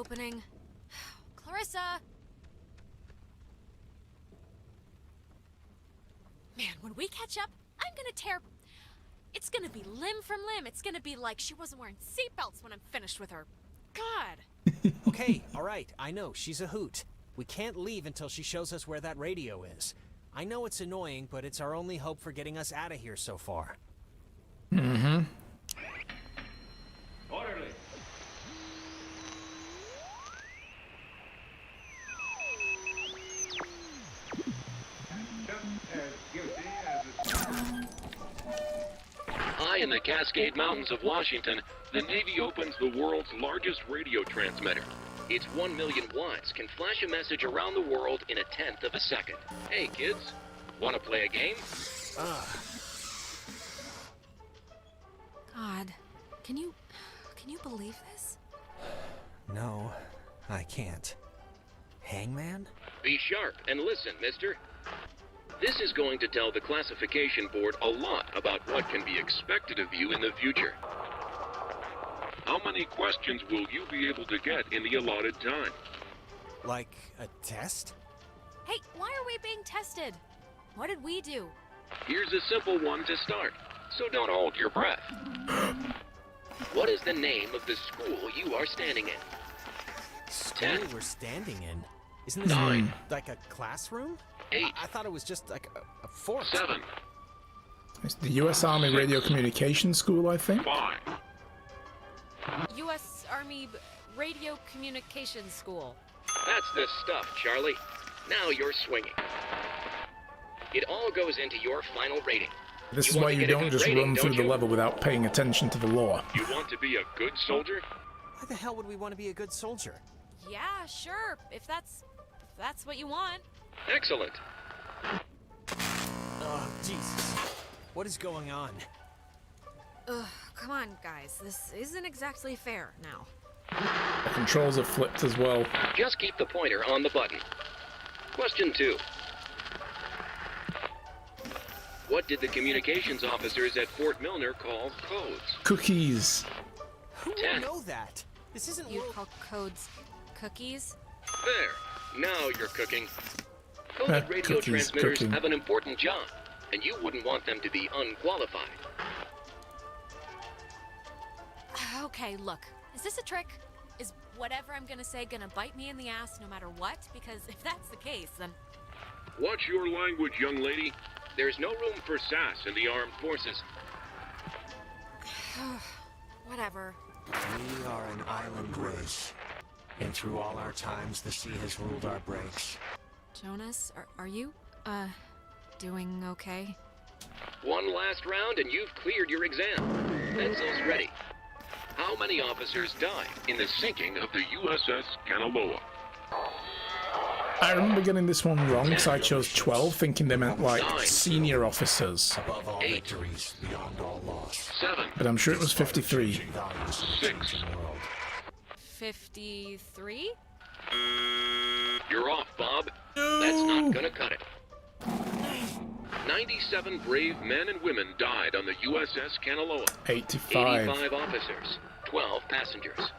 opening. Clarissa! Man, when we catch up, I'm gonna tear... It's gonna be limb from limb. It's gonna be like she wasn't wearing seatbelts when I'm finished with her. God. Okay, alright, I know, she's a hoot. We can't leave until she shows us where that radio is. I know it's annoying, but it's our only hope for getting us out of here so far. Mm-hmm. Orderly. High in the Cascade Mountains of Washington, the Navy opens the world's largest radio transmitter. Its 1 million watts can flash a message around the world in a tenth of a second. Hey kids, want to play a game? God, can you believe this? No, I can't. Hangman? Be sharp and listen, mister. This is going to tell the classification board a lot about what can be expected of you in the future. How many questions will you be able to get in the allotted time? Like a test? Hey, why are we being tested? What did we do? Here's a simple one to start, so don't hold your breath. What is the name of the school you are standing in? School 10. we're standing in? Isn't this 9. like a classroom? 8. I thought it was just like a fort. 7. It's the U.S. Army Radio Communications School, I think. 5. U.S. Army Radio Communications School. That's the stuff, Charlie. Now you're swinging. It all goes into your final rating. This is want why to you get a don't good just rating, run through don't the you? level without paying attention to the law. You want to be a good soldier? Why the hell would we want to be a good soldier? Yeah, sure. If that's what you want. Excellent. Oh, Jesus. What is going on? Ugh, come on, guys. This isn't exactly fair now. The controls are flipped as well. Just keep the pointer on the button. Question 2. What did the communications officers at Fort Milner call codes? Cookies. Who would 10. know that? This isn't You world... call codes cookies? There. Now you're cooking. Coded radio Cookies, transmitters cooking. have an important job, and you wouldn't want them to be unqualified. Okay, look. Is this a trick? Is whatever I'm gonna say gonna bite me in the ass no matter what? Because if that's the case, then... Watch your language, young lady. There's no room for sass in the armed forces. Whatever. We are an island race, and through all our times, the sea has ruled our breaks. Jonas, are you, doing okay? One last round and you've cleared your exam. Pencils ready. How many officers died in the sinking of the USS Kanaloa? I remember getting this one wrong, so I chose 12, thinking they meant, like, senior officers. Above all 8. victories, beyond all loss. 7. But I'm sure it was 53. Values of the 6. changing world. 53? You're off, Bob. That's not gonna cut it. 97 brave men and women died on the USS Kanaloa. 85. 85 officers, 12 passengers.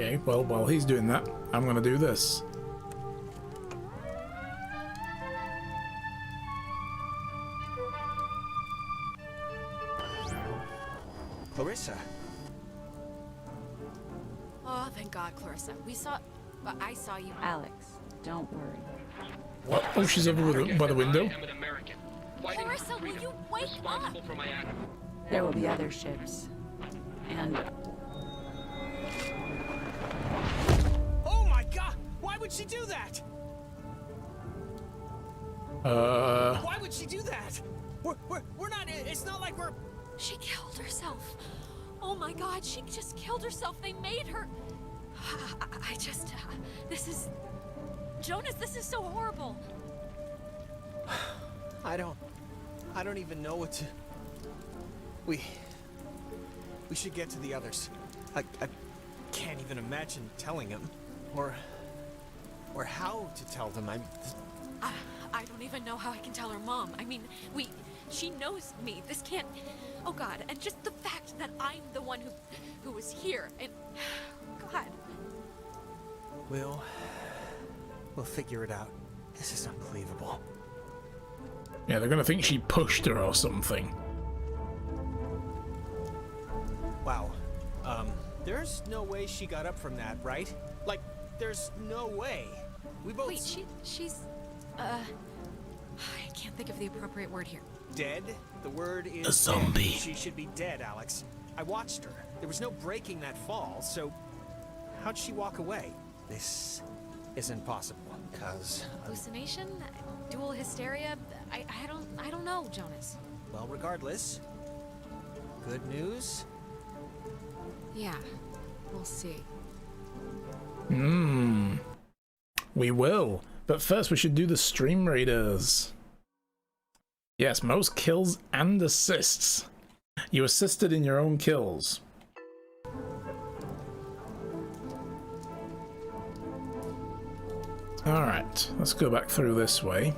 Okay, well, while he's doing that, I'm gonna do this. Clarissa. Oh, thank God, Clarissa. I saw you. Alex, don't worry. What? Oh, she's over by the window. I am an American, fighting Clarissa, for will freedom, you wake up? responsible for my actions. There will be other ships. And Oh my God! Why would she do that? Why would she do that? We're not. It's not like we're. She killed herself. Oh my God, she just killed herself. They made her. This is. Jonas, this is so horrible. I don't even know what to. We should get to the others. I can't even imagine telling them, or how to tell them. I don't even know how I can tell her mom. I mean, she knows me. This can't. Oh God, and just the fact that I'm the one who was here, and God. We'll figure it out. This is unbelievable. Yeah, they're gonna think she pushed her or something. Wow. There's no way she got up from that, right? Like, there's no way. We both. Wait, she's. I can't think of the appropriate word here. Dead? The word is A zombie. dead. She should be dead, Alex. I watched her. There was no breaking that fall, so how'd she walk away? This isn't possible, cause Hallucination? Dual hysteria? I don't know, Jonas. well, regardless. Good news? Yeah, we'll see. We will. But first we should do the stream raiders. Yes, most kills and assists. You assisted in your own kills. Alright, let's go back through this way.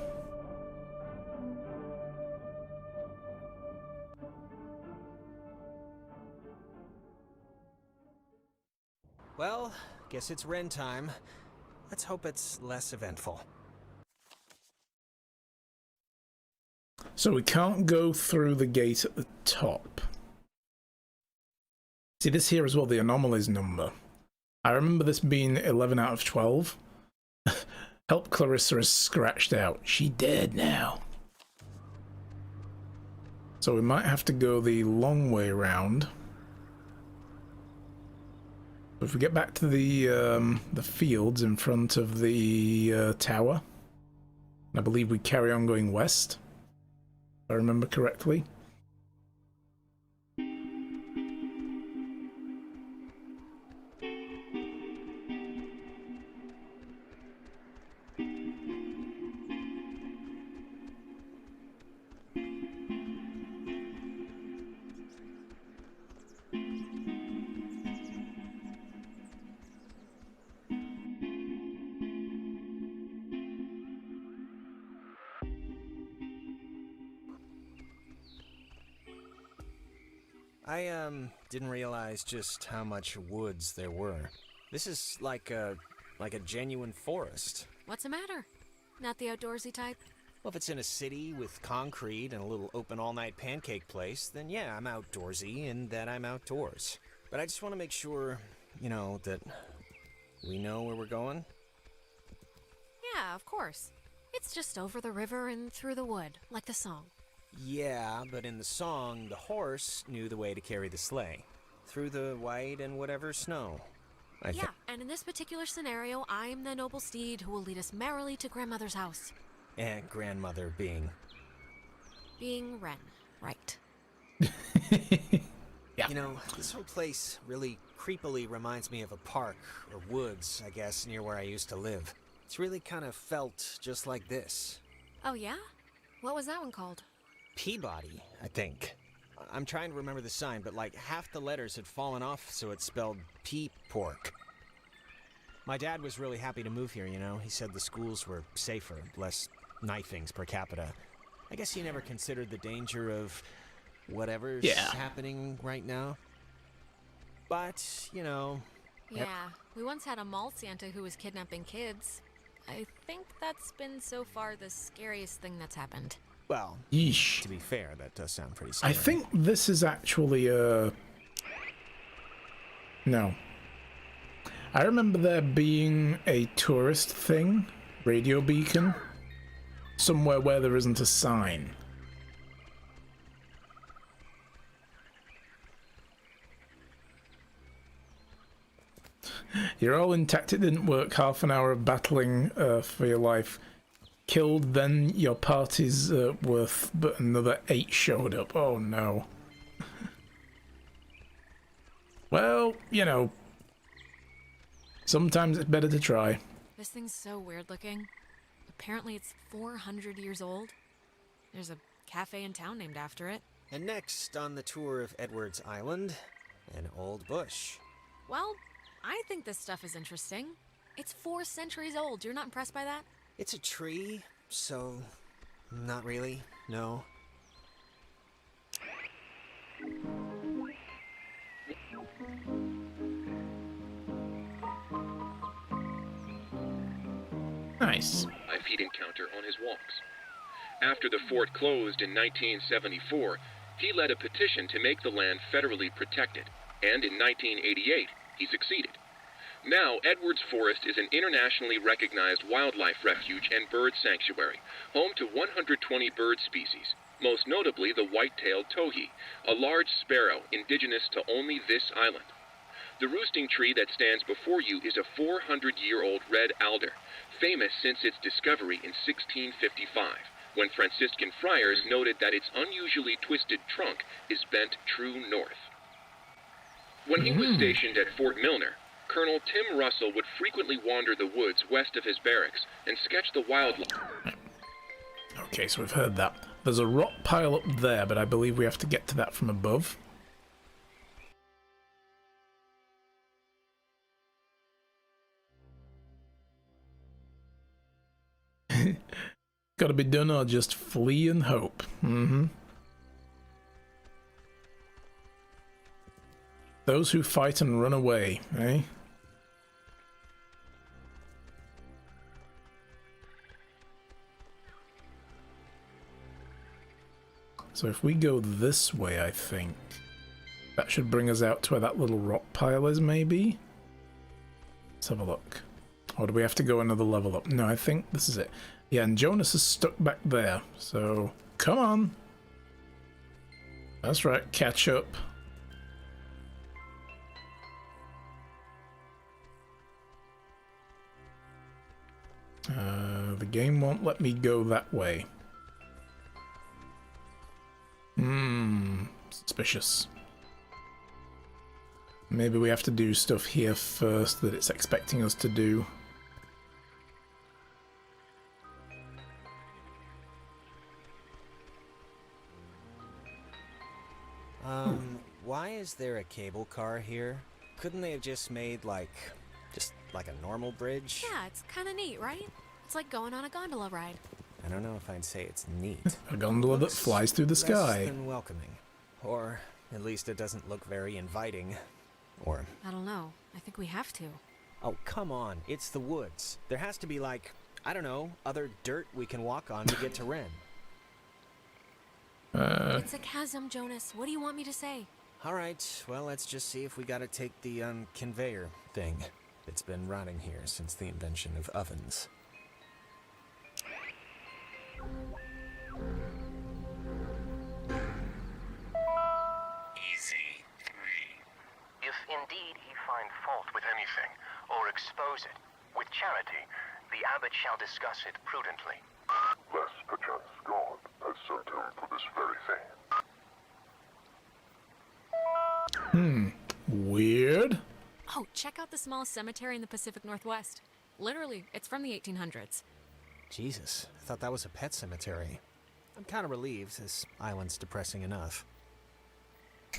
Well, guess it's Ren time. Let's hope it's less eventful. So we can't go through the gate at the top. See, this here as well, the anomalies number. I remember this being 11 out of 12. Help Clarissa is scratched out. She dead now. So we might have to go the long way round. If we get back to the fields in front of the tower, I believe we carry on going west, if I remember correctly. I didn't realize just how much woods there were. This is like a genuine forest. What's the matter? Not the outdoorsy type? Well, if it's in a city with concrete and a little open all-night pancake place, then yeah, I'm outdoorsy and that I'm outdoors. But I just want to make sure, you know, that we know where we're going. Yeah, of course. It's just over the river and through the wood, like the song. Yeah, but in the song, the horse knew the way to carry the sleigh. Through the white and whatever snow. Yeah, and in this particular scenario, I'm the noble steed who will lead us merrily to grandmother's house. And grandmother being... Being Ren, right. Yeah. You know, this whole place really creepily reminds me of a park, or woods, I guess, near where I used to live. It's really kind of felt just like this. Oh yeah? What was that one called? Peabody, I think. I'm trying to remember the sign, but like half the letters had fallen off, so it spelled pork. My dad was really happy to move here, you know. He said the schools were safer, less knifings per capita. I guess he never considered the danger of whatever's happening right now. But, you know... Yeah, we once had a mall Santa who was kidnapping kids. I think that's been so far the scariest thing that's happened. Well, Yeesh. to be fair, that does sound pretty scary. I think this is actually no. I remember there being a tourist thing, radio beacon, somewhere where there isn't a sign. You're all intact, it didn't work. Half an hour of battling for your life. Killed, then your party's worth, but another 8 showed up. Oh no. Well, you know, sometimes it's better to try. This thing's so weird looking. Apparently it's 400 years old. There's a cafe in town named after it. And next on the tour of Edwards Island, an old bush. Well, I think this stuff is interesting. It's 4 centuries old. You're not impressed by that? It's a tree, so not really, no. Nice. Life he'd encounter on his walks. After the fort closed in 1974, he led a petition to make the land federally protected, and in 1988, he succeeded. Now, Edwards Forest is an internationally recognized wildlife refuge and bird sanctuary, home to 120 bird species, most notably the white-tailed towhee, a large sparrow indigenous to only this island. The roosting tree that stands before you is a 400-year-old red alder, famous since its discovery in 1655, when Franciscan friars noted that its unusually twisted trunk is bent true north. When he was stationed at Fort Milner, Colonel Tim Russell would frequently wander the woods west of his barracks and sketch the wildlife. Okay, so we've heard that. There's a rock pile up there, but I believe we have to get to that from above. Gotta be done or just flee and hope. Those who fight and run away, eh? So if we go this way, I think that should bring us out to where that little rock pile is, maybe? Let's have a look. Or do we have to go another level up? No, I think this is it. Yeah, and Jonas is stuck back there, so come on. That's right, catch up. The game won't let me go that way. Suspicious. Maybe we have to do stuff here first that it's expecting us to do. Why is there a cable car here? Couldn't they have just made, like a normal bridge? Yeah, it's kind of neat, right? It's like going on a gondola ride. I don't know if I'd say it's neat. A gondola that flies through the sky. Less than welcoming. Or, at least it doesn't look very inviting. Or... I don't know. I think we have to. Oh, come on. It's the woods. There has to be, like, I don't know, other dirt we can walk on to get to Ren. It's a chasm, Jonas. What do you want me to say? Alright, well, let's just see if we gotta take the, conveyor thing. It's been rotting here since the invention of ovens. Easy 3. If indeed he find fault with anything, or expose it, with charity, the abbot shall discuss it prudently. Lest perchance God has sent him for this very thing. Weird. Oh, check out the smallest cemetery in the Pacific Northwest. Literally, it's from the 1800s. Jesus, I thought that was a pet cemetery. I'm kind of relieved, this island's depressing enough.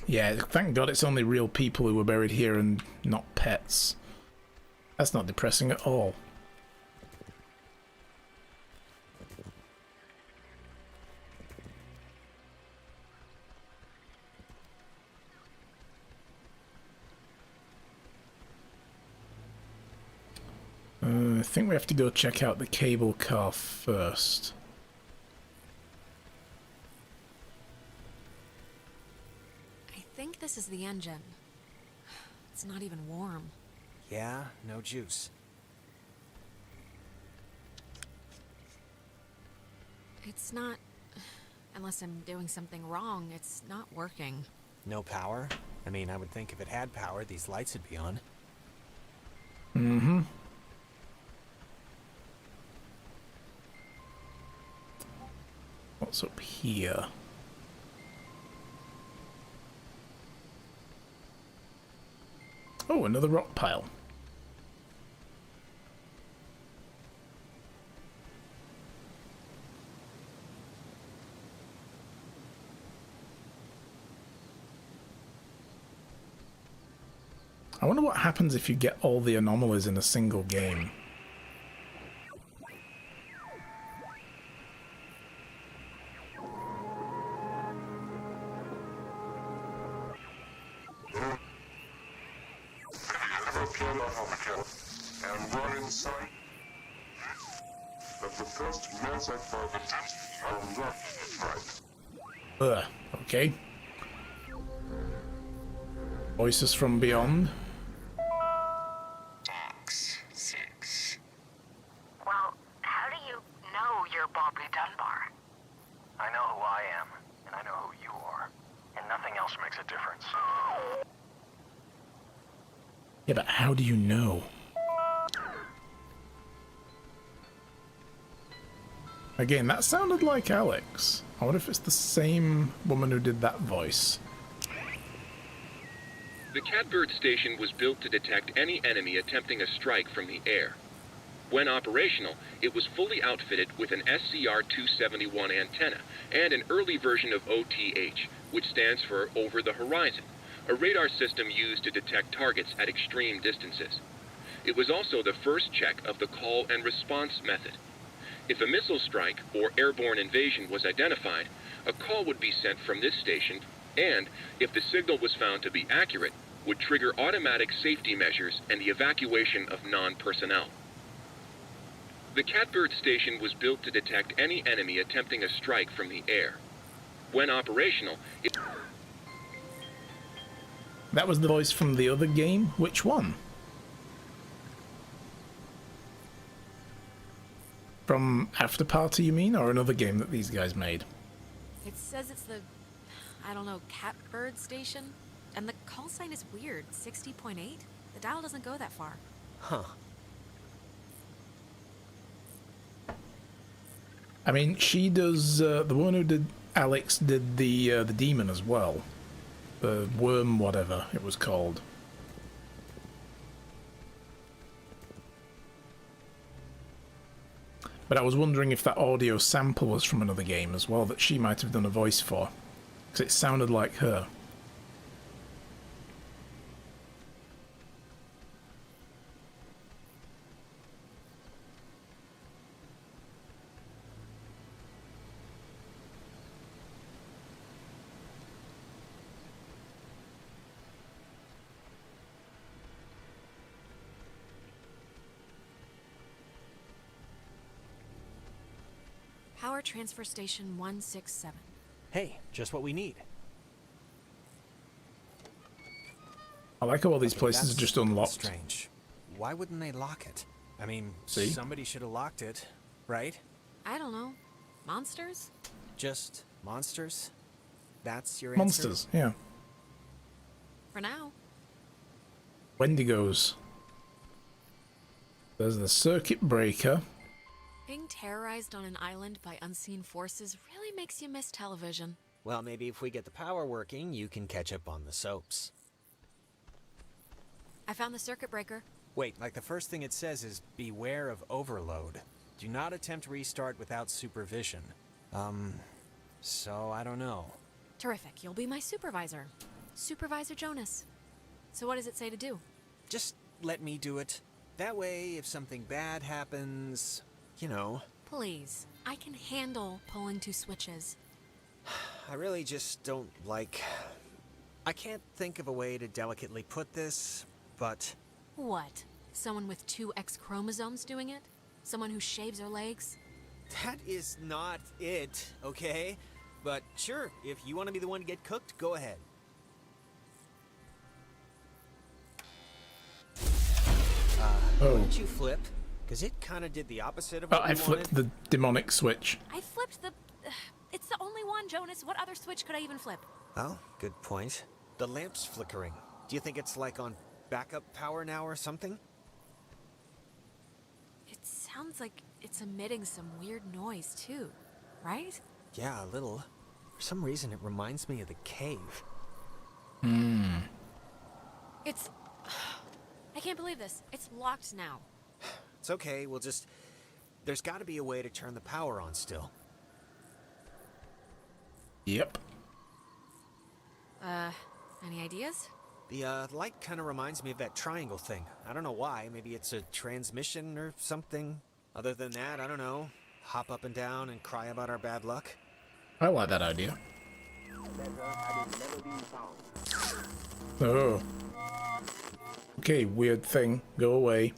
Yeah, thank God it's only real people who were buried here and not pets. That's not depressing at all. I think we have to go check out the cable car first. I think this is the engine. It's not even warm. Yeah, no juice. It's not... Unless I'm doing something wrong, it's not working. No power? I mean, I would think if it had power, these lights would be on. Mm-hmm. What's up here? Oh, another rock pile. I wonder what happens if you get all the anomalies in a single game. And we're inside. But the first message for the test are left, right? Okay. Voices from beyond. Box 6. Well, how do you know you're Bobby Dunbar? I know who I am, and I know who you are, and nothing else makes a difference. Yeah, but how do you know? Again, that sounded like Alex. I wonder if it's the same woman who did that voice. The Catbird station was built to detect any enemy attempting a strike from the air. When operational, it was fully outfitted with an SCR-271 antenna and an early version of OTH, which stands for Over the Horizon, a radar system used to detect targets at extreme distances. It was also the first check of the call and response method. If a missile strike or airborne invasion was identified, a call would be sent from this station and, if the signal was found to be accurate, would trigger automatic safety measures and the evacuation of non-personnel. The Catbird station was built to detect any enemy attempting a strike from the air. When operational, it... That was the voice from the other game? Which one? From After Party, you mean? Or another game that these guys made? It says it's the... I don't know, Catbird station? And the call sign is weird, 60.8? The dial doesn't go that far. Huh. I mean, she does, the one who did Alex did the demon as well. The worm whatever it was called. But I was wondering if that audio sample was from another game as well that she might have done a voice for. Because it sounded like her. Power Transfer Station 167. Hey, just what we need. I like how all these Okay, places that's are just unlocked. Strange. Why wouldn't they lock it? I mean, See? somebody should have locked it, right? I don't know. Monsters? Just monsters? That's your answer? Monsters, yeah. For now. Wendigos. There's the circuit breaker. Being terrorized on an island by unseen forces really makes you miss television. Well, maybe if we get the power working, you can catch up on the soaps. I found the circuit breaker. Wait, like the first thing it says is, beware of overload. Do not attempt restart without supervision. So I don't know. Terrific. You'll be my supervisor. Supervisor Jonas. So what does it say to do? Just let me do it. That way, if something bad happens, you know. Please. I can handle pulling two switches. I really just don't like... I can't think of a way to delicately put this, but... What? Someone with two X chromosomes doing it? Someone who shaves her legs? That is not it, okay? But sure, if you want to be the one to get cooked, go ahead. Why Oh. don't you flip? Because it kind of did the opposite of Oh, what I we flipped wanted. the demonic switch. I flipped the... it's the only one, Jonas. What other switch could I even flip? Oh, good point. The lamp's flickering. Do you think it's like on backup power now or something? It sounds like it's emitting some weird noise, too. Right? Yeah, a little. For some reason, it reminds me of the cave. It's... I can't believe this. It's locked now. It's okay, we'll just... There's got to be a way to turn the power on still. Yep. Any ideas? The light kind of reminds me of that triangle thing. I don't know why. Maybe it's a transmission or something. Other than that, I don't know. Hop up and down and cry about our bad luck. I like that idea. Oh. Okay, weird thing. Go away.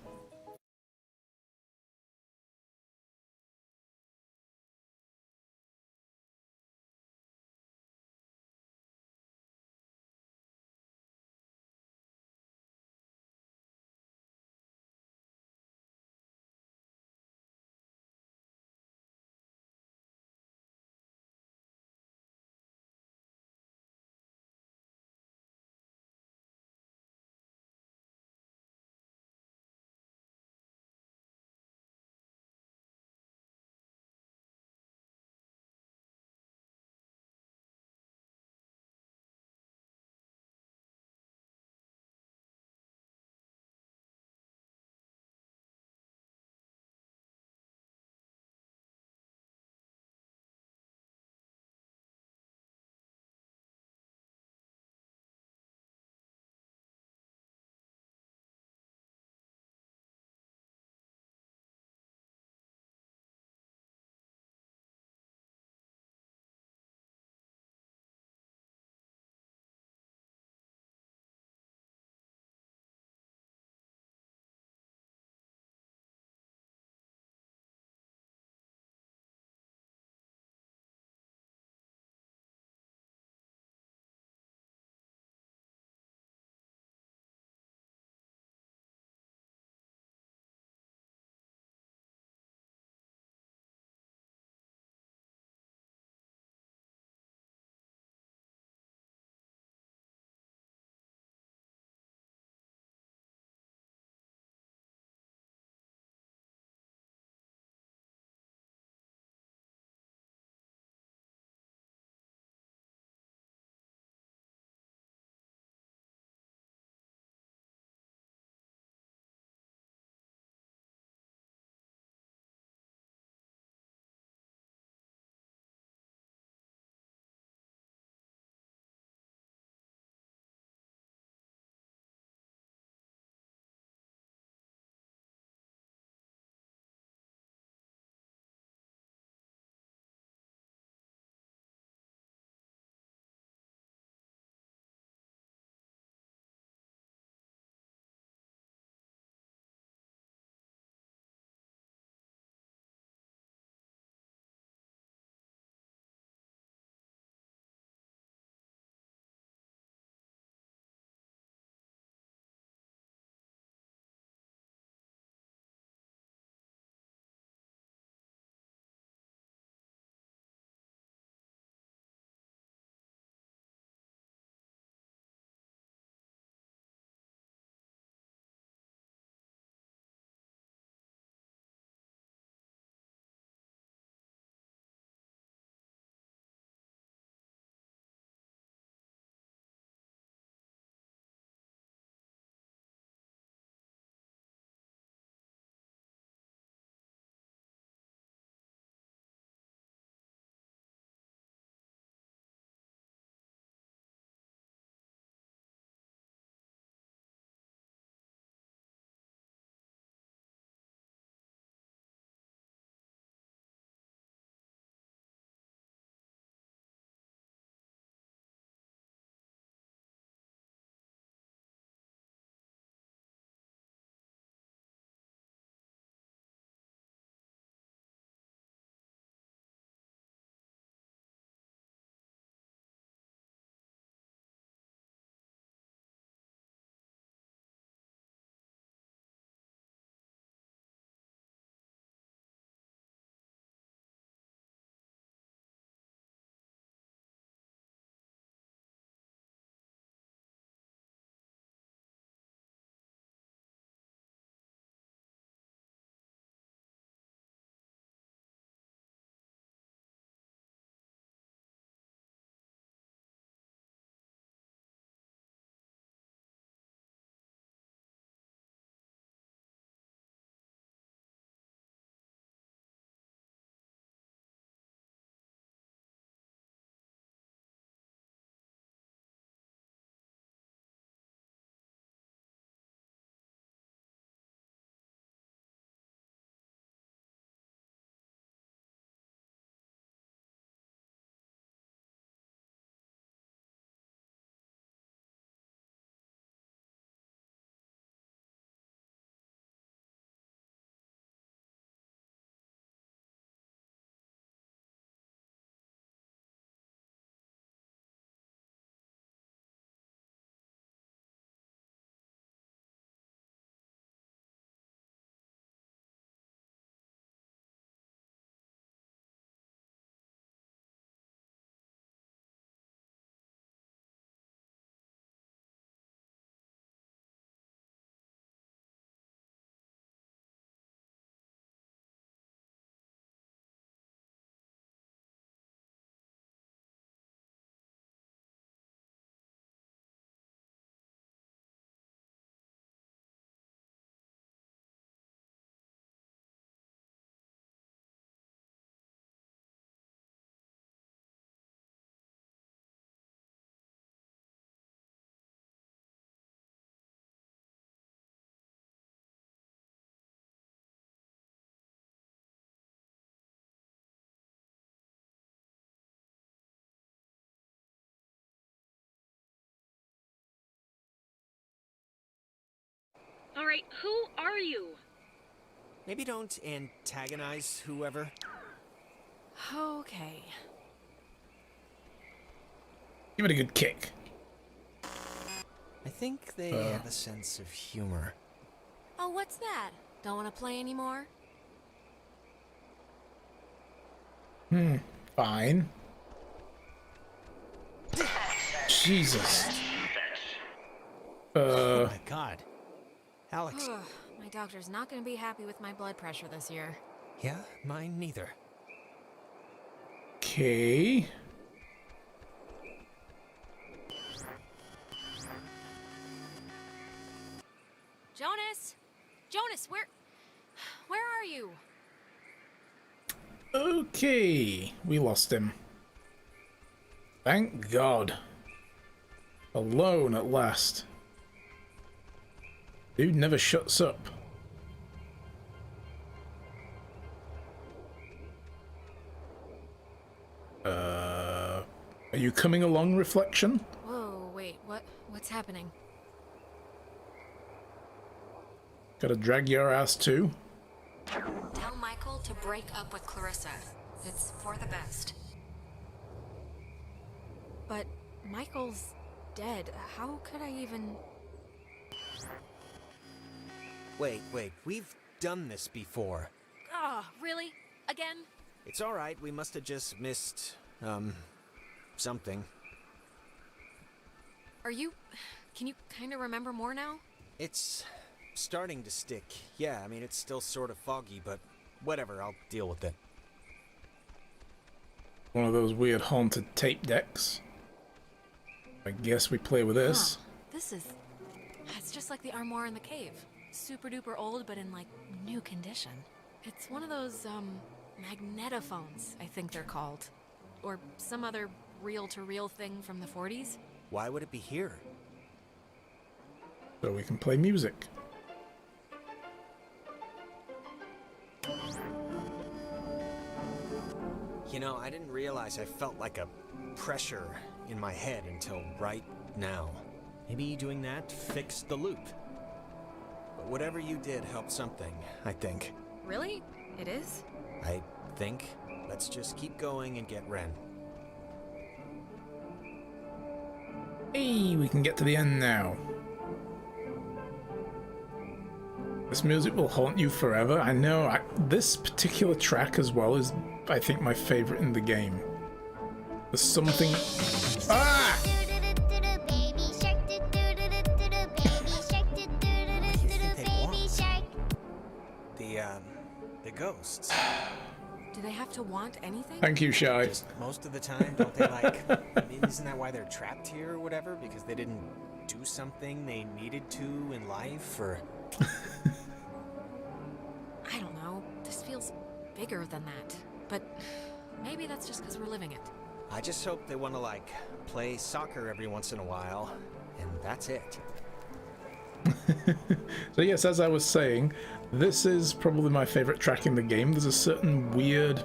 All right, who are you? Maybe don't antagonize whoever. Okay. Give it a good kick. I think they have a sense of humor. Oh, what's that? Don't want to play anymore? Fine. Jesus. Oh my god. Alex. My doctor's not going to be happy with my blood pressure this year. Yeah, mine neither. Okay. Jonas! Jonas, where are you? Okay. We lost him. Thank God. Alone at last. Dude never shuts up. Are you coming along, Reflection? Whoa, wait, what's happening? Gotta drag your ass too? Tell Michael to break up with Clarissa. It's for the best. But Michael's dead. How could I even... Wait, we've done this before. Oh, really? Again? It's alright, we must have just missed, something. Can you kind of remember more now? It's starting to stick. Yeah, I mean, it's still sort of foggy, but whatever, I'll deal with it. One of those weird haunted tape decks. I guess we play with this. It's just like the armoire in the cave. Super duper old, but in like new condition. It's one of those, magnetophones, I think they're called. Or some other reel-to-reel thing from the 40s. Why would it be here? So we can play music. You know, I didn't realize I felt like a pressure in my head until right now. Maybe doing that fixed the loop. But whatever you did helped something, I think. Really? It is? I think. Let's just keep going and get Ren. Hey, we can get to the end now. This music will haunt you forever. I know. This particular track as well is, I think, my favorite in the game. There's something... Ah! The ghosts. Do they have to want anything? Thank you, Shy. Just most of the time, don't they like... I mean, isn't that why they're trapped here or whatever? Because they didn't do something they needed to in life, or... I don't know. This feels bigger than that. But maybe that's just because we're living it. I just hope they want to, like, play soccer every once in a while, and that's it. So yes, as I was saying, this is probably my favorite track in the game. There's a certain weird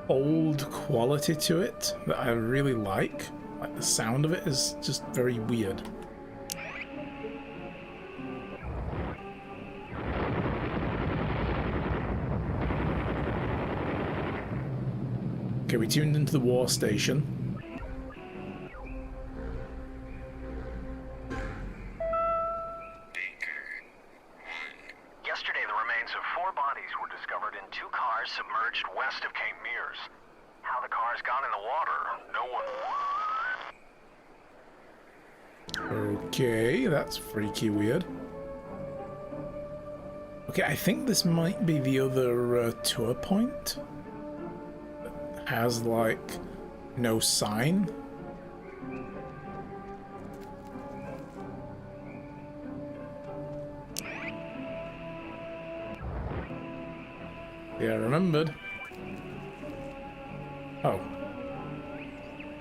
old quality to it that I really like. Like the sound of it is just very weird. Okay, we tuned into the war station. Yesterday, the remains of 4 bodies were discovered in 2 cars submerged west of Cape Mears. How the cars got in the water, no one... Okay, that's freaky weird. Okay, I think this might be the other tour point. That has, like, no sign. Yeah, I remembered. Oh.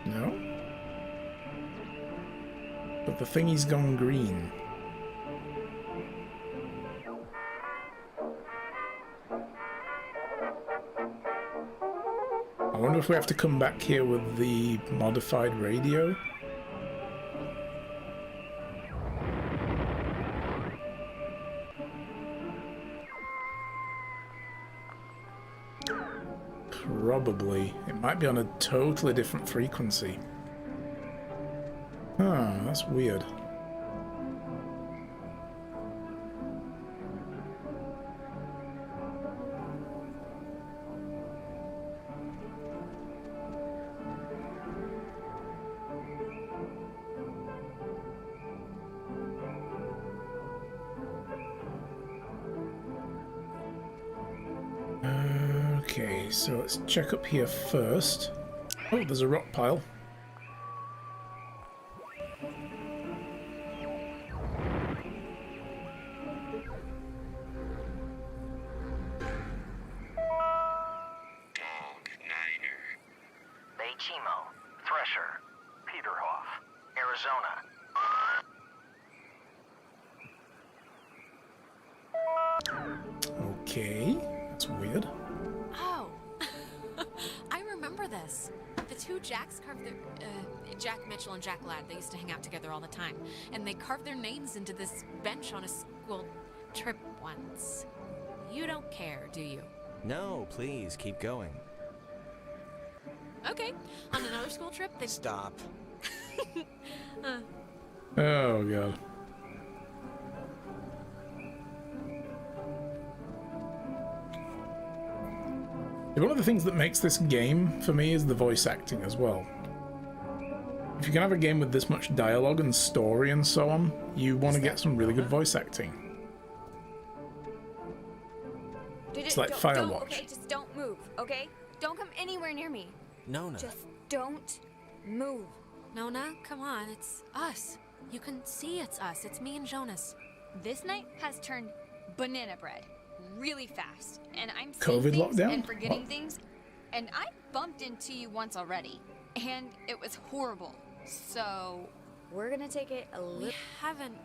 No? But the thingy's gone green. I wonder if we have to come back here with the modified radio. Probably. It might be on a totally different frequency. Huh, that's weird. Okay, so let's check up here first. Oh, there's a rock pile. Chimo, Thresher, Peterhoff, Arizona. Okay, that's weird. Oh, I remember this. The two Jacks carved their, Jack Mitchell and Jack Ladd, they used to hang out together all the time. And they carved their names into this bench on a school trip once. You don't care, do you? No, please, keep going. Okay, on another school trip, they... Stop. Oh, God. One of the things that makes this game, for me, is the voice acting as well. If you can have a game with this much dialogue and story and so on, you want to get some really good voice acting. It's like Firewatch. Okay, just don't move, okay? Don't come anywhere near me. Nona. Just don't move. Nona, come on, it's us. You can see it's us. It's me and Jonas. This night has turned banana bread really fast, and I'm COVID seeing things lockdown? and forgetting things, and I bumped into you once already, and it was horrible. So we're gonna take it a little. We haven't...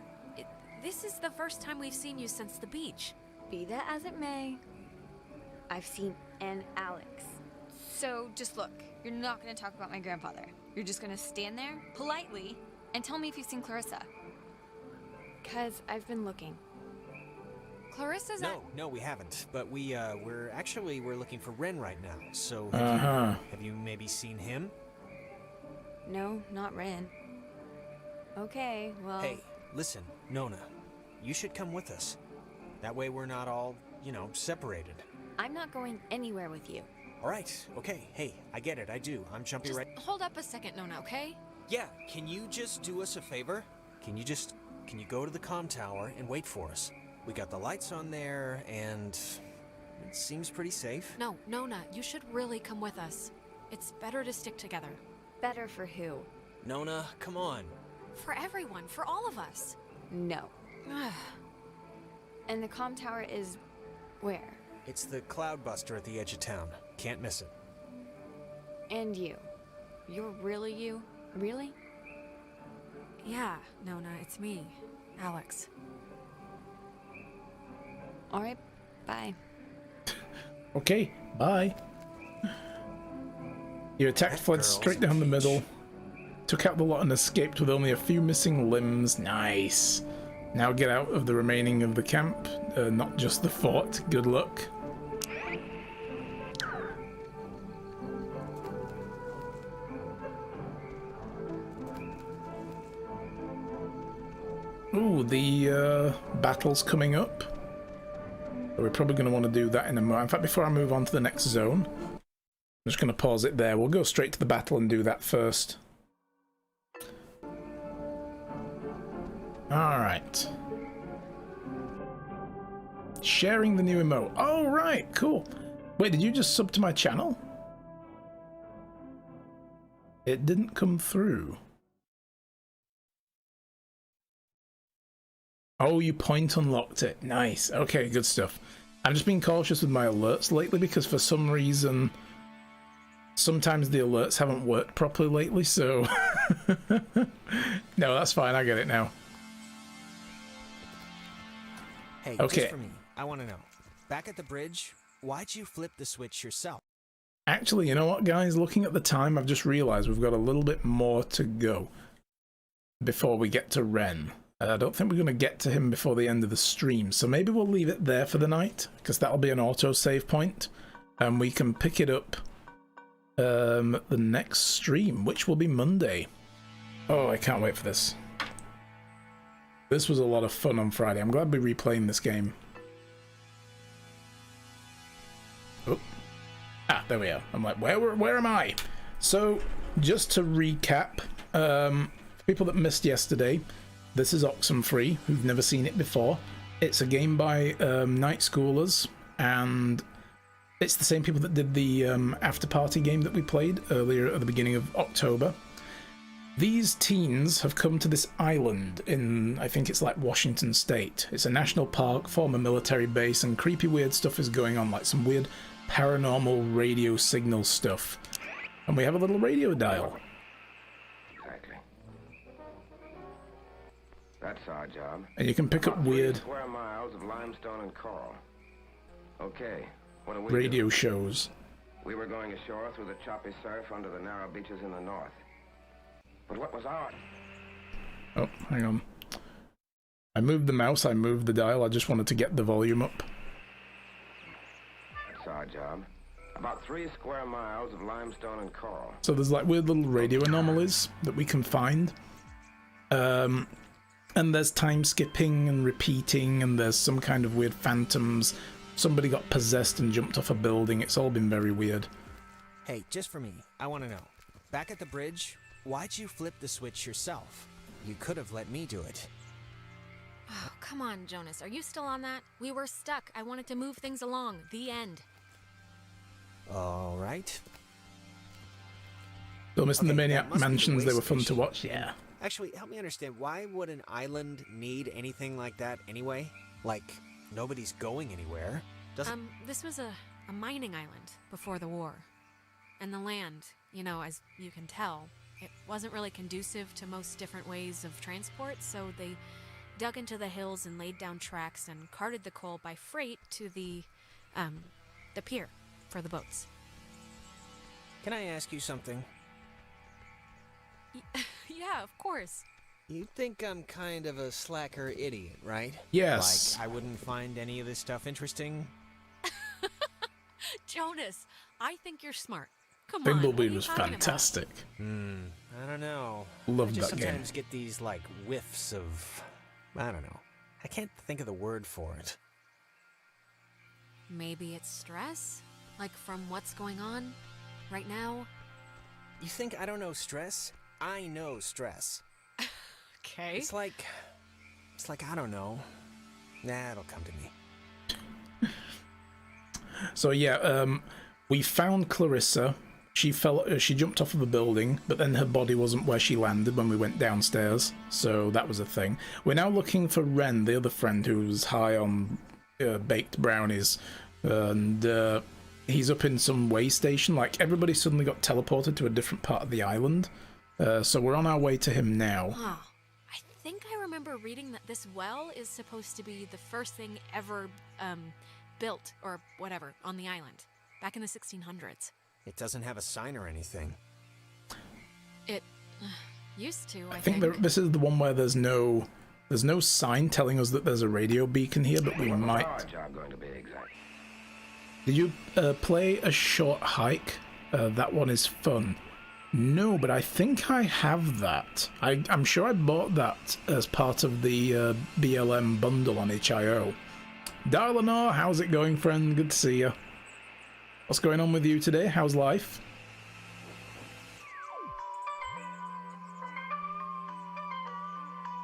this is the first time we've seen you since the beach. Be that as it may, I've seen an Alex. So just look, you're not gonna talk about my grandfather. You're just gonna stand there politely and tell me if you've seen Clarissa. 'Cause I've been looking. Clarissa's at... No, we haven't. But we're looking for Ren right now. So have you maybe seen him? No, not Ren. Okay, well... Hey, listen, Nona. You should come with us. That way we're not all, separated. I'm not going anywhere with you. All right, okay. Hey, I get it, I do. I'm jumping Just right... hold up a second, Nona, okay? Yeah, can you just do us a favor? Can you go to the comm tower and wait for us? We got the lights on there, and it seems pretty safe. No, Nona, you should really come with us. It's better to stick together. Better for who? Nona, come on. For everyone, for all of us. No. And the comm tower is... where? It's the Cloudbuster at the edge of town. Can't miss it. And you. You're really you? Really? Yeah, Nona, it's me, Alex. Alright, bye. Okay, bye. You attacked, fled straight down the middle, took out the lot and escaped with only a few missing limbs. Nice. Now get out of the remaining of the camp, not just the fort. Good luck. Ooh, the battle's coming up. We're probably going to want to do that in a moment. In fact, before I move on to the next zone, I'm just going to pause it there. We'll go straight to the battle and do that first. Alright. Sharing the new emote. Oh, right, cool. Wait, did you just sub to my channel? It didn't come through. Oh, you point unlocked it. Nice. Okay, good stuff. I'm just being cautious with my alerts lately because for some reason, sometimes the alerts haven't worked properly lately, so... No, that's fine. I get it now. Hey, okay. Just for me, I want to know. Back at the bridge, why'd you flip the switch yourself? Actually, you know what, guys? Looking at the time, I've just realized we've got a little bit more to go before we get to Ren. I don't think we're going to get to him before the end of the stream, so maybe we'll leave it there for the night, because that'll be an autosave point, and we can pick it up the next stream, which will be Monday. Oh, I can't wait for this. This was a lot of fun on Friday. I'm glad we're replaying this game. Oh. Ah, there we are. I'm like, where am I? So, just to recap, for people that missed yesterday, this is Oxenfree, who've never seen it before. It's a game by Night Schoolers, and it's the same people that did the After Party game that we played earlier at the beginning of October. These teens have come to this island in, I think it's like Washington State. It's a national park, former military base, and creepy weird stuff is going on, like some weird paranormal radio signal stuff. And we have a little radio dial. Exactly. That's our job. And you can pick up weird square miles of limestone and coral. Okay, what do we radio do? shows. We were going ashore through the choppy surf under the narrow beaches in the north. But what was our... Oh, hang on. I moved the mouse, I moved the dial, I just wanted to get the volume up. That's our job. About 3 square miles of limestone and coral. So there's like weird little radio anomalies that we can find. And there's time skipping and repeating, and there's some kind of weird phantoms. Somebody got possessed and jumped off a building. It's all been very weird. Hey, just for me, I want to know. Back at the bridge, why'd you flip the switch yourself? You could have let me do it. Oh, come on, Jonas. Are you still on that? We were stuck. I wanted to move things along. The end. All right. Still missing the Okay, Maniac that must be the Mansions. They way were fun to station. watch. Yeah. Actually, help me understand, why would an island need anything like that anyway? Like, nobody's going anywhere. Doesn't... This was a mining island before the war. And the land, you know, as you can tell, it wasn't really conducive to most different ways of transport, so they dug into the hills and laid down tracks and carted the coal by freight to the pier for the boats. Can I ask you something? Yeah, of course. You think I'm kind of a slacker idiot, right? Yes. Like, I wouldn't find any of this stuff interesting? Jonas, I think you're smart. Come on. Bumblebee what are you was talking fantastic. I don't know. Loved I just that game. sometimes get these, like, whiffs of... I don't know. I can't think of the word for it. Maybe it's stress? Like from what's going on right now? You think I don't know stress? I know stress. Okay. It's like, I don't know. Nah, it'll come to me. So yeah, we found Clarissa. She jumped off of a building, but then her body wasn't where she landed when we went downstairs. So that was a thing. We're now looking for Ren, the other friend who was high on baked brownies, and he's up in some way station. Like everybody suddenly got teleported to a different part of the island. So we're on our way to him now. Huh. I think I remember reading that this well is supposed to be the first thing ever built or whatever on the island back in the 1600s. It doesn't have a sign or anything. It used to, I think think. this is the one where there's no sign telling us that there's a radio beacon here, but we might. Our job going to be exact. Did you play A Short Hike? That one is fun. No, but I think I have that. I'm sure I bought that as part of the BLM bundle on itch.io. Darlanor, how's it going, friend? Good to see you. What's going on with you today? How's life?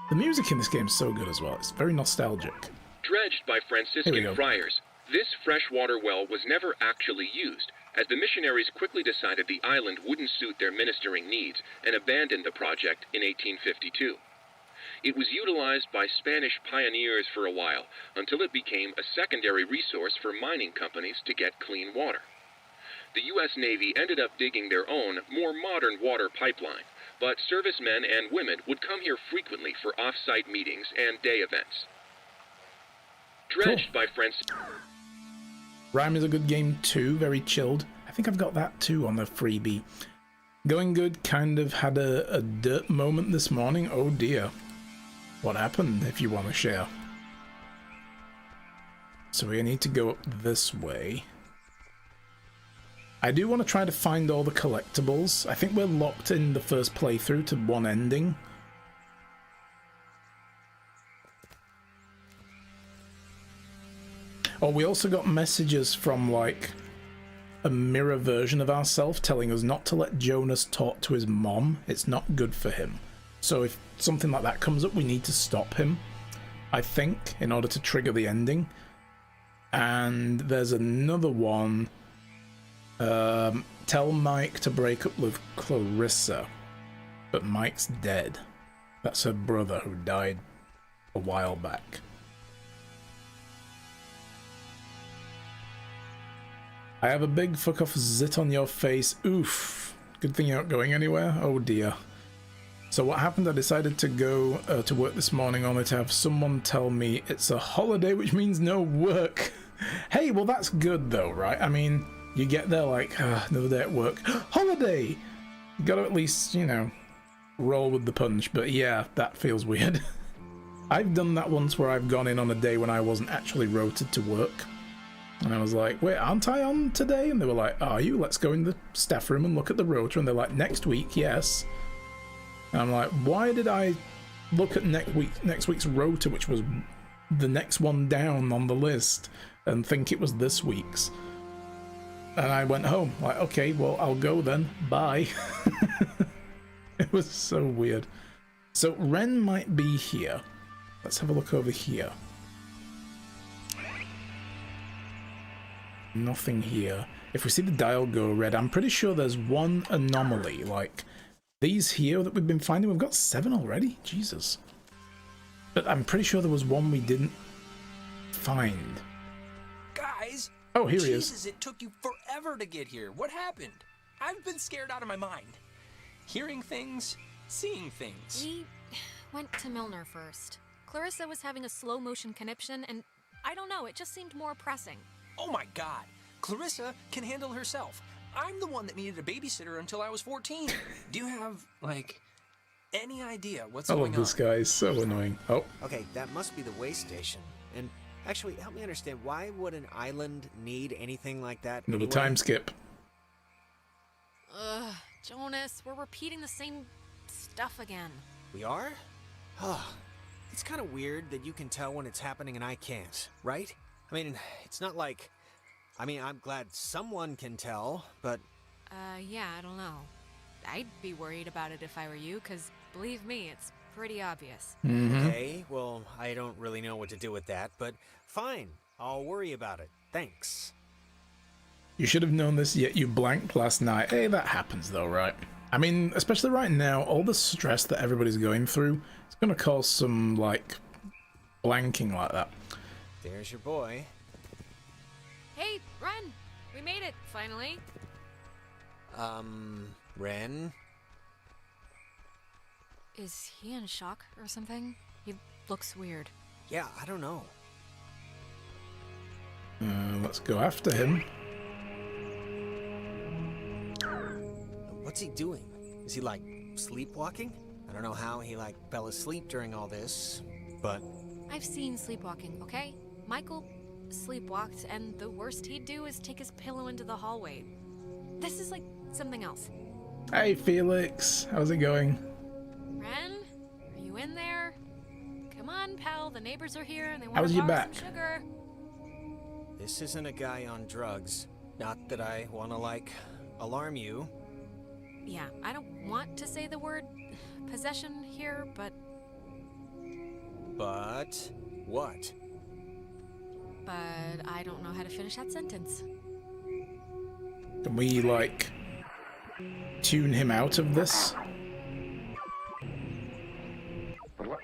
The music in this game is so good as well. It's very nostalgic. Dredged by Here we Franciscan go. friars, this freshwater well was never actually used, as the missionaries quickly decided the island wouldn't suit their ministering needs and abandoned the project in 1852. It was utilized by Spanish pioneers for a while, until it became a secondary resource for mining companies to get clean water. The U.S. Navy ended up digging their own, more modern water pipeline, but servicemen and women would come here frequently for off-site meetings and day events. Dredged by Rime is a good game too, very chilled. I think I've got that too on the freebie. Going good, kind of had a dirt moment this morning. Oh dear. What happened, if you want to share? So we need to go up this way. I do want to try to find all the collectibles. I think we're locked in the first playthrough to one ending. Oh, we also got messages from, like, a mirror version of ourselves telling us not to let Jonas talk to his mom. It's not good for him. So if something like that comes up, we need to stop him, I think, in order to trigger the ending. And there's another one. Tell Mike to break up with Clarissa. But Mike's dead. That's her brother who died a while back. I have a big fuck off zit on your face. Oof. Good thing you're not going anywhere. Oh dear. So what happened, I decided to go to work this morning only to have someone tell me it's a holiday, which means no work. Hey, well that's good though, right? I mean, you get there like, another day at work. Holiday! You gotta at least, you know, roll with the punch. But yeah, that feels weird. I've done that once where I've gone in on a day when I wasn't actually rotated to work. And I was like, wait, aren't I on today? And they were like, are you? Let's go in the staff room and look at the rota. And they're like, next week, yes. And I'm like, why did I look at next week's rota, which was the next one down on the list, and think it was this week's? And I went home, like, okay, well, I'll go then. Bye. It was so weird. So Ren might be here. Let's have a look over here. Nothing here. If we see the dial go red, I'm pretty sure there's one anomaly. Like, these here that we've been finding, we've got 7 already? Jesus. But I'm pretty sure there was one we didn't find. Guys! Oh, here he is. Jesus, it took you forever to get here. What happened? I've been scared out of my mind. Hearing things, seeing things. We went to Milner first. Clarissa was having a slow motion conniption, and I don't know, it just seemed more pressing. Oh my god, Clarissa can handle herself. I'm the one that needed a babysitter until I was 14. Do you have, like, any idea what's going on? I love this guy, he's so annoying. Oh. Okay, that must be the way station. And actually, help me understand, why would an island need anything like that Another anyway? time skip. Ugh, Jonas, we're repeating the same stuff again. We are? Oh, it's kind of weird that you can tell when it's happening and I can't, right? I mean, it's not like... I mean, I'm glad someone can tell, but... Yeah, I don't know. I'd be worried about it if I were you, because believe me, it's pretty obvious. Okay, well, I don't really know what to do with that, but fine. I'll worry about it. Thanks. You should have known this, yet you blanked last night. Hey, that happens though, right? I mean, especially right now, all the stress that everybody's going through, it's gonna cause some, like, blanking like that. There's your boy. Hey, Ren! We made it, finally. Ren? Is he in shock or something? He looks weird. Yeah, I don't know. Let's go after him. What's he doing? Is he, like, sleepwalking? I don't know how he, like, fell asleep during all this, but... I've seen sleepwalking, okay? Michael sleepwalked, and the worst he'd do is take his pillow into the hallway. This is like something else. Hey, Felix. How's it going? Ren, are you in there? Come on, pal. The neighbors are here, and they want How's to your borrow back? some sugar. This isn't a guy on drugs. Not that I want to, like, alarm you. Yeah, I don't want to say the word possession here, but... But... what? But I don't know how to finish that sentence. Can we, like, tune him out of this? But what?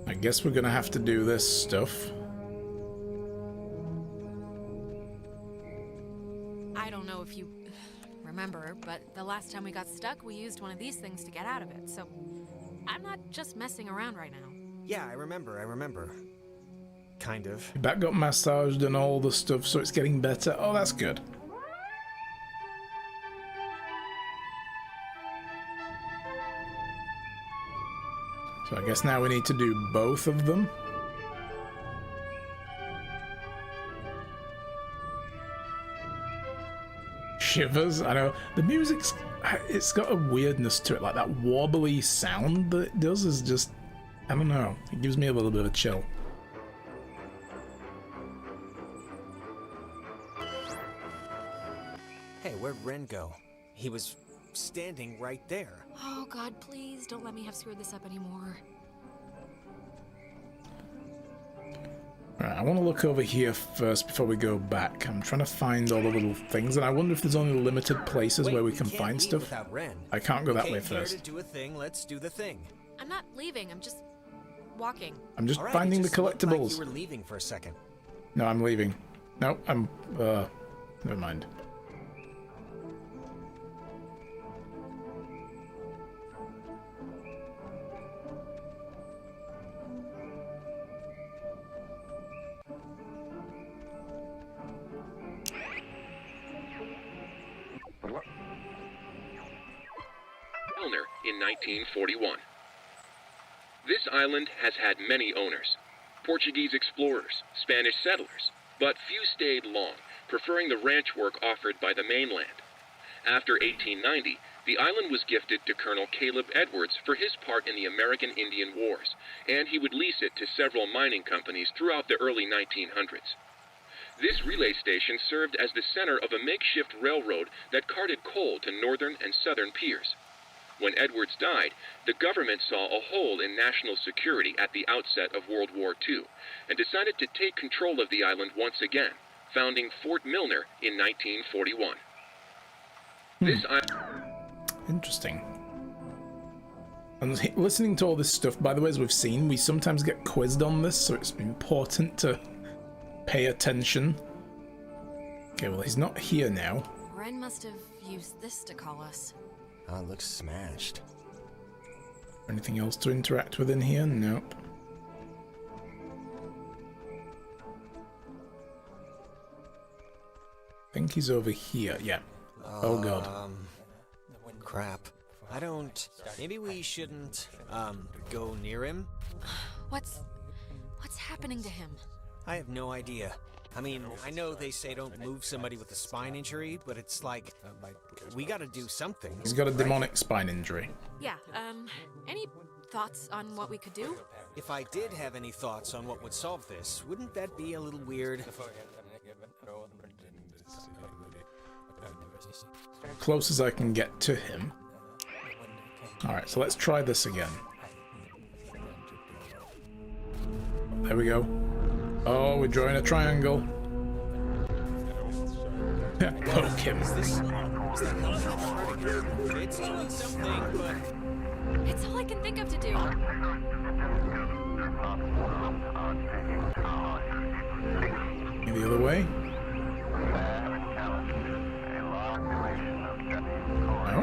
I guess we're gonna have to do this stuff. I don't know if you remember, but the last time we got stuck, we used one of these things to get out of it, so I'm not just messing around right now. Yeah, I remember. Kind of. Your back got massaged and all the stuff, so it's getting better. Oh, that's good. So I guess now we need to do both of them. Shivers. I know the music's, it's got a weirdness to it, like that wobbly sound that it does is just, I don't know, it gives me a little bit of a chill. Hey, where'd Ren go? He was standing right there. Oh God, please don't let me have screwed this up anymore. Right, I want to look over here first before we go back. I'm trying to find all the little things, and I wonder if there's only limited places where we can find stuff. I can't go that way first. To do a thing, let's do the thing. I'm not leaving, I'm just walking. I'm just finding the collectibles. Like you were leaving for a second. No, I'm leaving. No, I'm, never mind. In 1941. This island has had many owners. Portuguese explorers, Spanish settlers, but few stayed long, preferring the ranch work offered by the mainland. After 1890, the island was gifted to Colonel Caleb Edwards for his part in the American Indian Wars, and he would lease it to several mining companies throughout the early 1900s. This relay station served as the center of a makeshift railroad that carted coal to northern and southern piers. When Edwards died, the government saw a hole in national security at the outset of World War II and decided to take control of the island once again, founding Fort Milner in 1941. This Interesting. And listening to all this stuff, by the way, as we've seen, we sometimes get quizzed on this, so it's important to pay attention. Okay, well, he's not here now. Ren must have used this to call us. Oh, it looks smashed. Anything else to interact with in here? Nope. I think he's over here. Yeah. Oh god. Crap. I don't... Maybe we shouldn't, go near him? What's happening to him? I have no idea. I mean, I know they say don't move somebody with a spine injury, but it's like, we gotta do something. He's got a demonic spine injury. Yeah, any thoughts on what we could do? If I did have any thoughts on what would solve this, wouldn't that be a little weird? Close as I can get to him. Alright, so let's try this again. There we go. Oh, we're drawing a triangle. Poke him. It's doing something, but... It's all I can think of to do. Maybe the other way? No.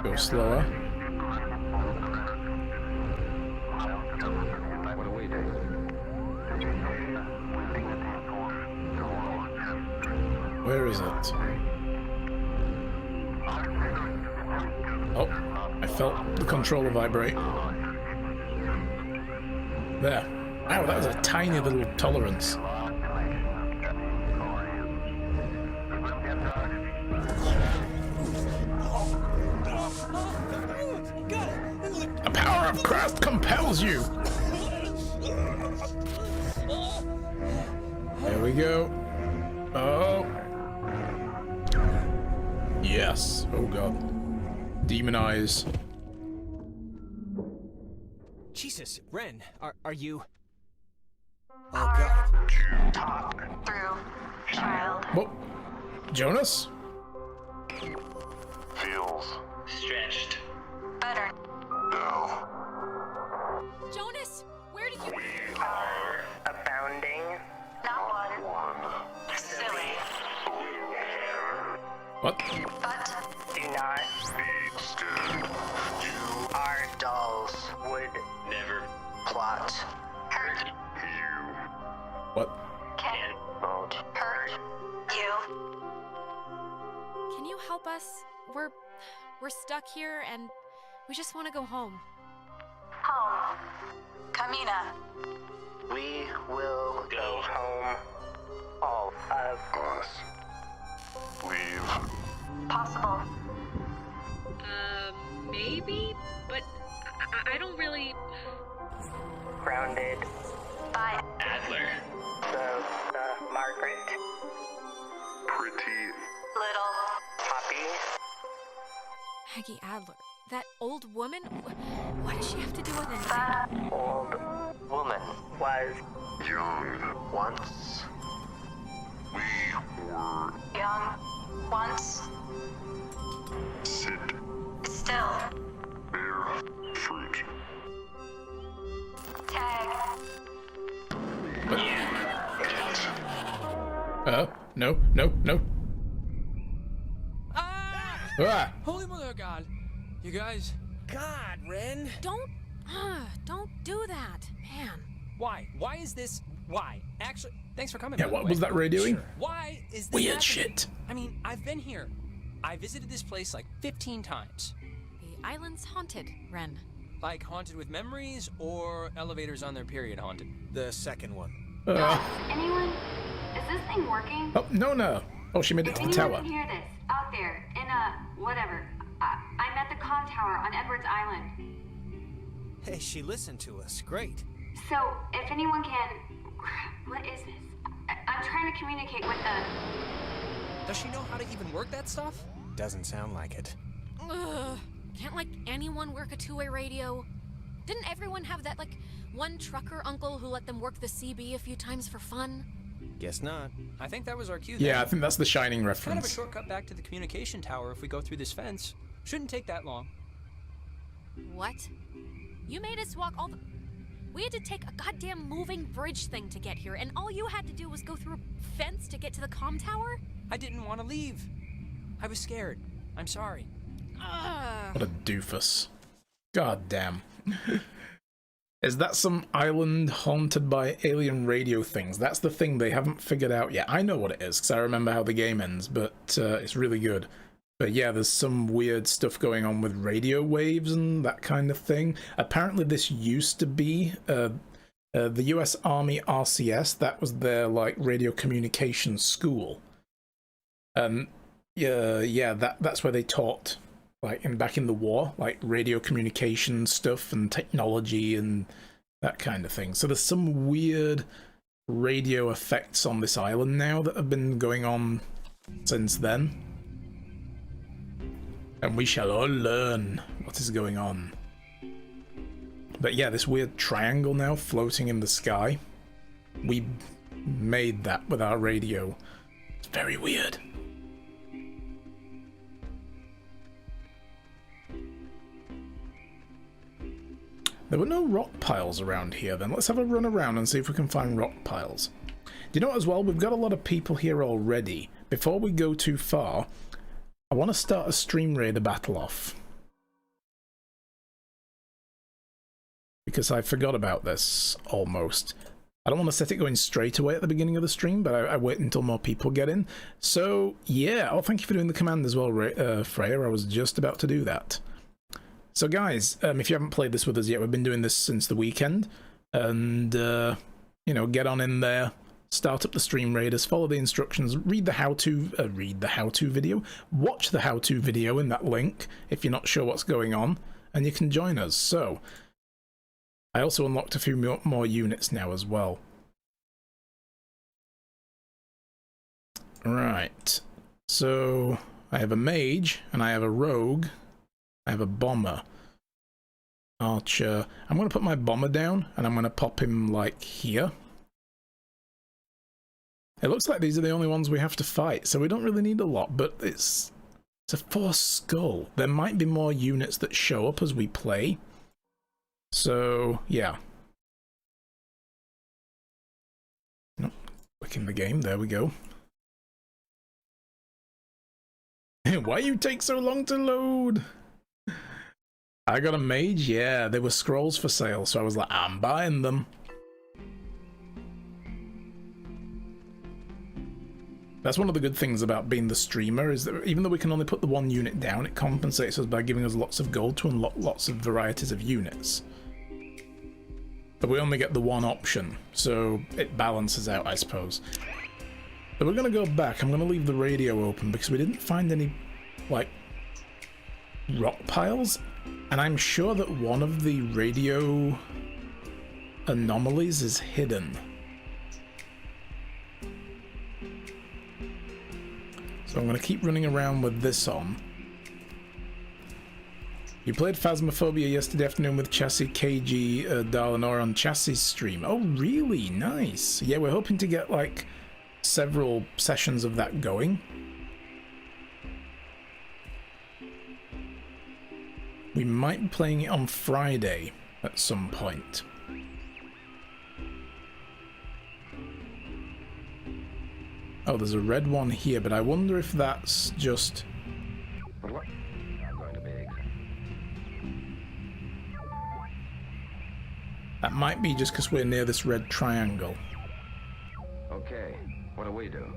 Go slower. Where is it? Oh, I felt the controller vibrate. There. Ow, that was a tiny little tolerance. The power of Christ compels you! There we go. Oh. Yes. Oh god. Demon eyes. Jesus, Ren, are you... Oh god. Talk through, child. What? Jonas? Feels Stretched. Better. no. Jonas, where did you... We are abounding. Not one. Silly. What? But do not Be scared. You our dolls would never plot. Hurt What? can won't hurt you. Can you help us? We're stuck here and we just want to go home. Home. Kamina. We will Go home. All of Us. Leave. possible. Maybe? But I don't really... Grounded. By Adler. the Margaret. Pretty. Little. Poppy. Maggie Adler. That old woman? Why does she have to do with anything? The old woman was Young. Once. We were. young once. Sit. Still. Bear. Fruit. Tag. No, no, no. Ah! Ah! Holy mother of God. You guys, God, Ren. Don't do that, man. why? Why is this? Why? Actually, thanks for coming. Yeah, by the what way. was that radioing? Sure. Why is this Weird happening? shit. I mean, I've been here. I visited this place like 15 times. The island's haunted, Ren. Like haunted with memories or elevators on their period haunted? The second one. Anyone? Is this thing working? Oh, no, no. Oh, she made it If to the anyone tower. can hear this, out there, in whatever. I'm at the comm tower on Edwards Island. Hey, she listened to us. Great. So, if anyone can... What is this? I'm trying to communicate with the... Does she know how to even work that stuff? Doesn't sound like it. Ugh. Can't, like, anyone work a two-way radio? Didn't everyone have that, like, one trucker uncle who let them work the CB a few times for fun? Guess not. I think that was our cue. Yeah, then. I think that's the Shining Kind of a reference. shortcut back to the communication tower if we go through this fence. Shouldn't take that long. What? You made us walk all the... We had to take a goddamn moving bridge thing to get here, and all you had to do was go through a fence to get to the comm tower? I didn't want to leave. I was scared. I'm sorry. What a doofus. God damn. Is that some island haunted by alien radio things? That's the thing they haven't figured out yet. I know what it is, because I remember how the game ends, but it's really good. But yeah, there's some weird stuff going on with radio waves and that kind of thing. Apparently this used to be the US Army RCS. That was their, like, radio communications school. Yeah, that's where they taught, like, back in the war, like radio communication stuff and technology and that kind of thing. So there's some weird radio effects on this island now that have been going on since then. And we shall all learn what is going on. But yeah, this weird triangle now floating in the sky. We made that with our radio. It's very weird. There were no rock piles around here then. Let's have a run around and see if we can find rock piles. Do you know what as well? We've got a lot of people here already. Before we go too far, I want to start a Stream Raider battle off. Because I forgot about this, almost. I don't want to set it going straight away at the beginning of the stream, but I wait until more people get in. So, yeah. Oh, thank you for doing the command as well, Freya. I was just about to do that. So, guys, if you haven't played this with us yet, we've been doing this since the weekend. And, you know, get on in there. Start up the Stream Raiders, follow the instructions, read the how-to video, watch the how-to video in that link if you're not sure what's going on, and you can join us. So, I also unlocked a few more units now as well. Right, so I have a mage, and I have a rogue, I have a bomber, archer. I'm going to put my bomber down, and I'm going to pop him, like, here. It looks like these are the only ones we have to fight, so we don't really need a lot, but it's a force skull. There might be more units that show up as we play. So, yeah. Nope. Click in the game, there we go. Why you take so long to load? I got a mage, yeah, they were scrolls for sale, so I was like, I'm buying them. That's one of the good things about being the streamer, is that even though we can only put the one unit down, it compensates us by giving us lots of gold to unlock lots of varieties of units. But we only get the one option, so it balances out, I suppose. So we're going to go back. I'm going to leave the radio open because we didn't find any, like, rock piles. And I'm sure that one of the radio anomalies is hidden. So I'm going to keep running around with this on. You played Phasmophobia yesterday afternoon with Chassis, KG, Darlanor on Chassis stream. Oh, really? Nice. Yeah, we're hoping to get, like, several sessions of that going. We might be playing it on Friday at some point. Oh, there's a red one here, but I wonder if that's just... That might be just because we're near this red triangle. Okay, what do we do?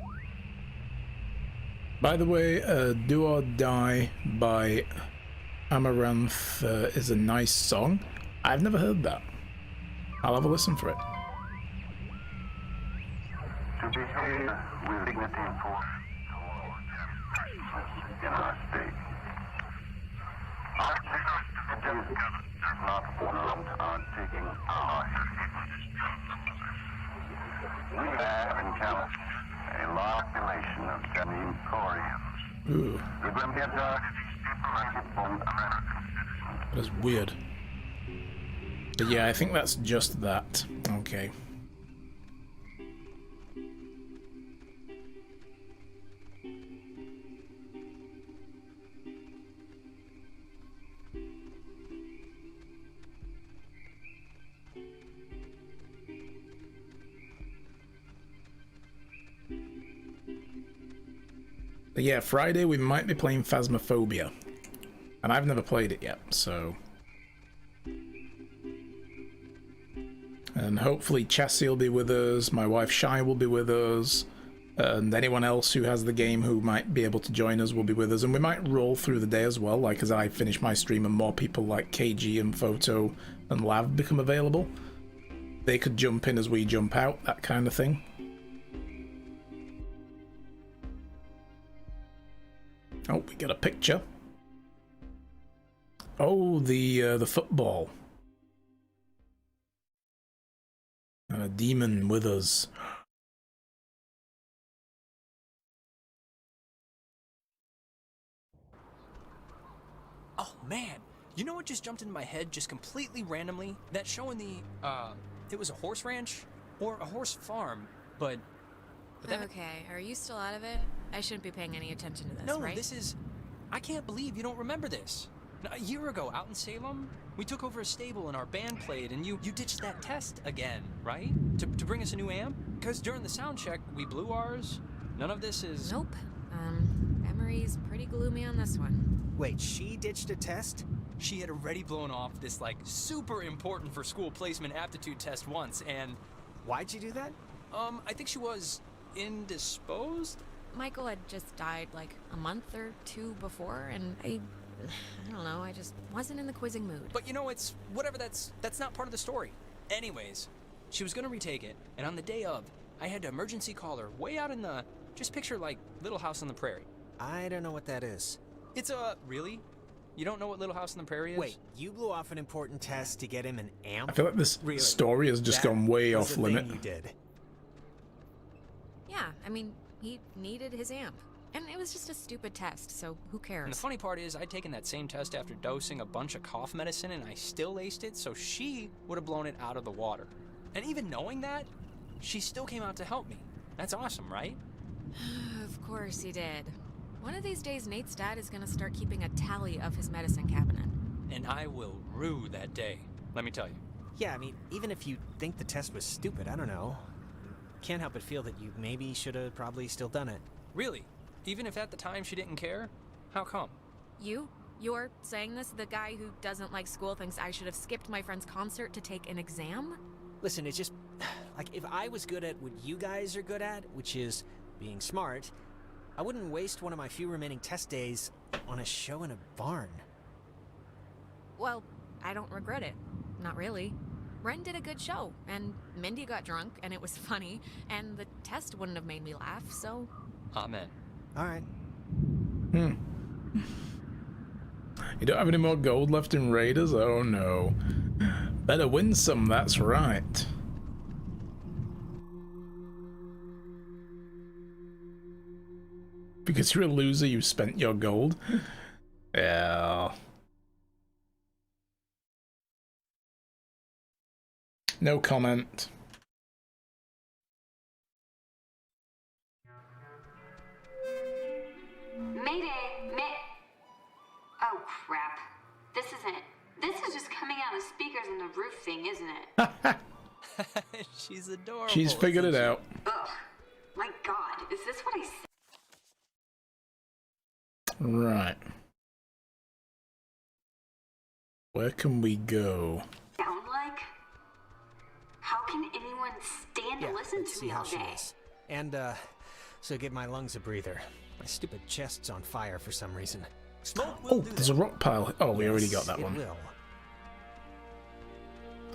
By the way, Do or Die by Amaranth is a nice song. I've never heard that. I'll have a listen for it. To behave with dignity and force in our state. Our activities not warrant our taking our We have encountered a large population of Japanese Koreans. Ooh. That's weird. But yeah, I think that's just that. Okay. But yeah, Friday we might be playing Phasmophobia. And I've never played it yet, so... And hopefully Chassis will be with us, my wife Shai will be with us, and anyone else who has the game who might be able to join us will be with us. And we might roll through the day as well, like as I finish my stream and more people like KG and Photo and Lav become available. They could jump in as we jump out, that kind of thing. Oh, we got a picture. Oh, the football. And a demon with us. Oh man, you know what just jumped into my head just completely randomly? That show in the, it was a horse ranch or a horse farm, but that... Okay, are you still out of it? I shouldn't be paying any attention to this, No, right? this is... I can't believe you don't remember this. A year ago, out in Salem, we took over a stable and our band played, and you ditched that test again, right? To bring us a new amp? Because during the sound check, we blew ours. None of this is... Nope. Emery's pretty gloomy on this one. Wait, she ditched a test? She had already blown off this, like, super important for school placement aptitude test once, and... Why'd you do that? I think she was indisposed? Michael had just died like a month or two before, and I don't know, I just wasn't in the quizzing mood. But you know, it's whatever, that's not part of the story. Anyways, she was gonna retake it, and on the day of, I had to emergency call her way out in the, just picture like Little House on the Prairie. I don't know what that is. It's a, really? You don't know what Little House on the Prairie is? Wait, you blew off an important test to get him an amp? I feel like this story has just gone way off limit. You did. Yeah, I mean, he needed his amp. And it was just a stupid test, so who cares? And the funny part is, I'd taken that same test after dosing a bunch of cough medicine, and I still aced it, so she would have blown it out of the water. And even knowing that, she still came out to help me. That's awesome, right? Of course he did. One of these days, Nate's dad is gonna start keeping a tally of his medicine cabinet. And I will rue that day, let me tell you. Yeah, I mean, even if you think the test was stupid, I don't know. Can't help but feel that you maybe should have probably still done it. Really? Even if at the time she didn't care? How come? You're saying this? The guy who doesn't like school thinks I should have skipped my friend's concert to take an exam? Listen, it's just, like, if I was good at what you guys are good at, which is being smart, I wouldn't waste one of my few remaining test days on a show in a barn. Well, I don't regret it. Not really. Ren did a good show, and Mindy got drunk, and it was funny, and the test wouldn't have made me laugh, so... Amen. All right. You don't have any more gold left in Raiders? Oh no. Better win some, that's right. Because you're a loser, you spent your gold. Yeah. No comment. Mayday! Oh crap. This is just coming out of speakers in the roof thing, isn't it? She's adorable. She's figured it out. Ugh. My god, is this what I said? Right. Where can we go? Sound like? How can anyone stand to listen let's to see me how all she day? is. And, so give my lungs a breather. My stupid chest's on fire for some reason. Smoke will Oh, do there's that. a rock pile. Oh, we already got that It one. will.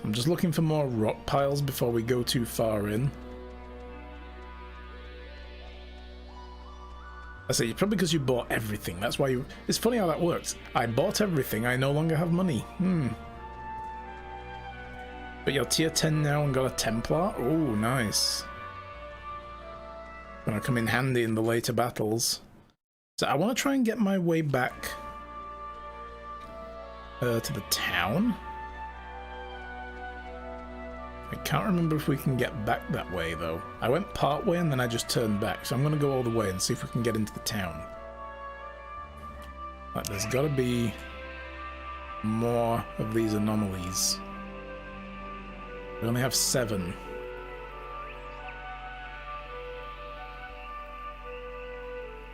I'm just looking for more rock piles before we go too far in. I say, probably because you bought everything. That's why you... It's funny how that works. I bought everything. I no longer have money. But you're tier 10 now and got a Templar? Oh, nice. Gonna come in handy in the later battles. So I want to try and get my way back to the town. I can't remember if we can get back that way though. I went part way and then I just turned back, so I'm gonna go all the way and see if we can get into the town. Like, there's gotta be more of these anomalies. We only have 7.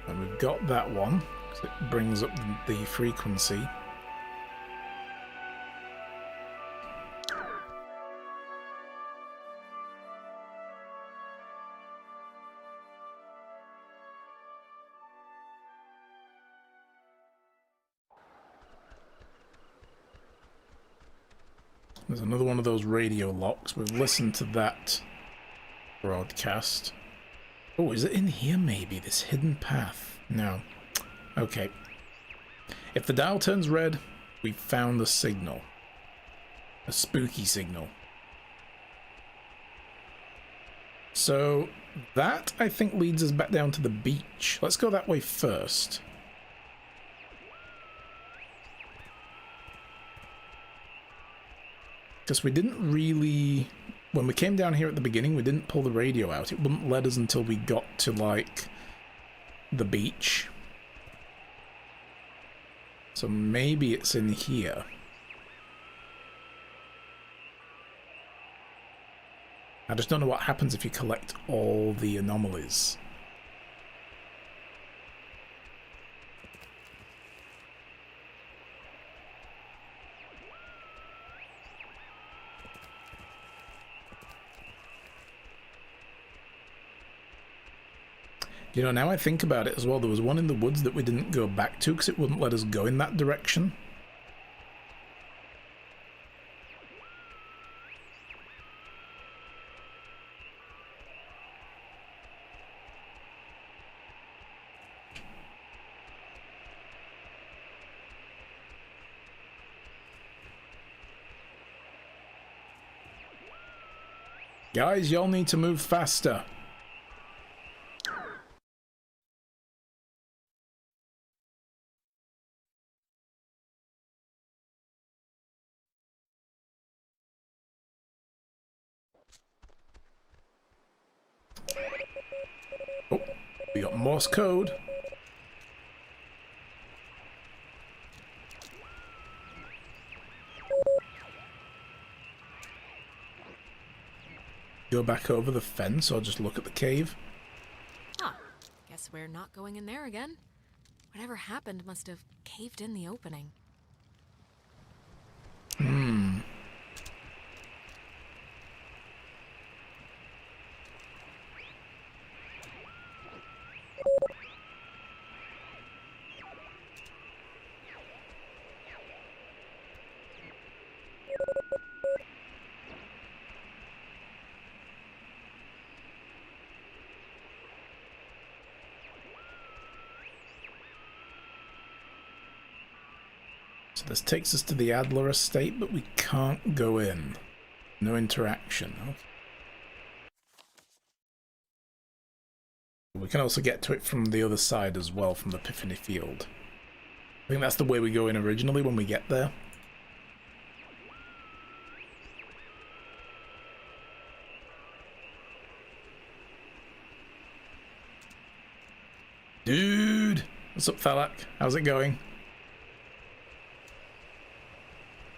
And we've got that one, because it brings up the frequency. There's another one of those radio locks. We've listened to that broadcast. Oh, is it in here maybe? This hidden path? No. Okay. If the dial turns red, we've found the signal. A spooky signal. So that, I think, leads us back down to the beach. Let's go that way first. Because we didn't really... When we came down here at the beginning, we didn't pull the radio out. It wouldn't let us until we got to, like, the beach. So maybe it's in here. I just don't know what happens if you collect all the anomalies. You know, now I think about it as well, there was one in the woods that we didn't go back to because it wouldn't let us go in that direction. Guys, y'all need to move faster. Oh, we got Morse code. Go back over the fence or just look at the cave? Huh. Guess we're not going in there again. Whatever happened must have caved in the opening. So this takes us to the Adler estate, but we can't go in. No interaction. Okay. We can also get to it from the other side as well, from the Epiphany Field. I think that's the way we go in originally when we get there. Dude! What's up, Thalak? How's it going?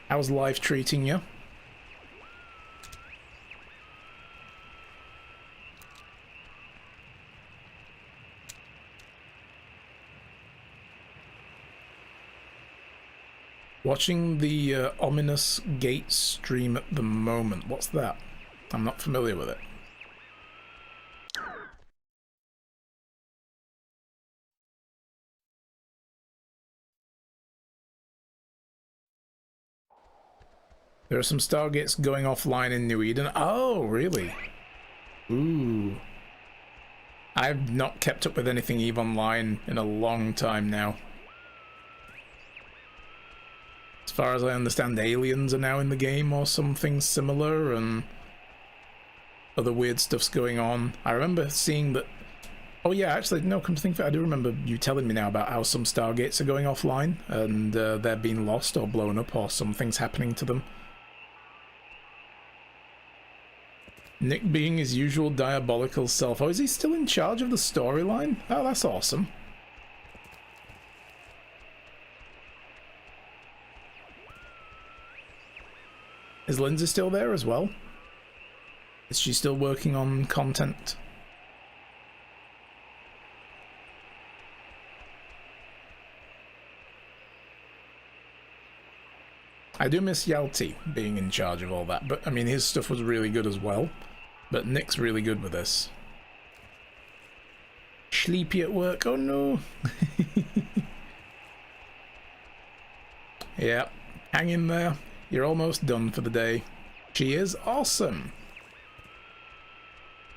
How's life treating you? Watching the ominous gate stream at the moment. What's that? I'm not familiar with it. There are some Stargates going offline in New Eden. Oh, really? Ooh. I've not kept up with anything EVE Online in a long time now. As far as I understand, aliens are now in the game or something similar, and other weird stuff's going on. I remember seeing that... Oh yeah, actually, no, come to think of it, I do remember you telling me now about how some Stargates are going offline, and they're being lost or blown up, or something's happening to them. Nick being his usual diabolical self. Oh, is he still in charge of the storyline? Oh, that's awesome. Is Lindsay still there as well? Is she still working on content? I do miss Yalti being in charge of all that, but I mean his stuff was really good as well. But Nick's really good with this. Sleepy at work, oh no! Yeah, hang in there. You're almost done for the day. She is awesome!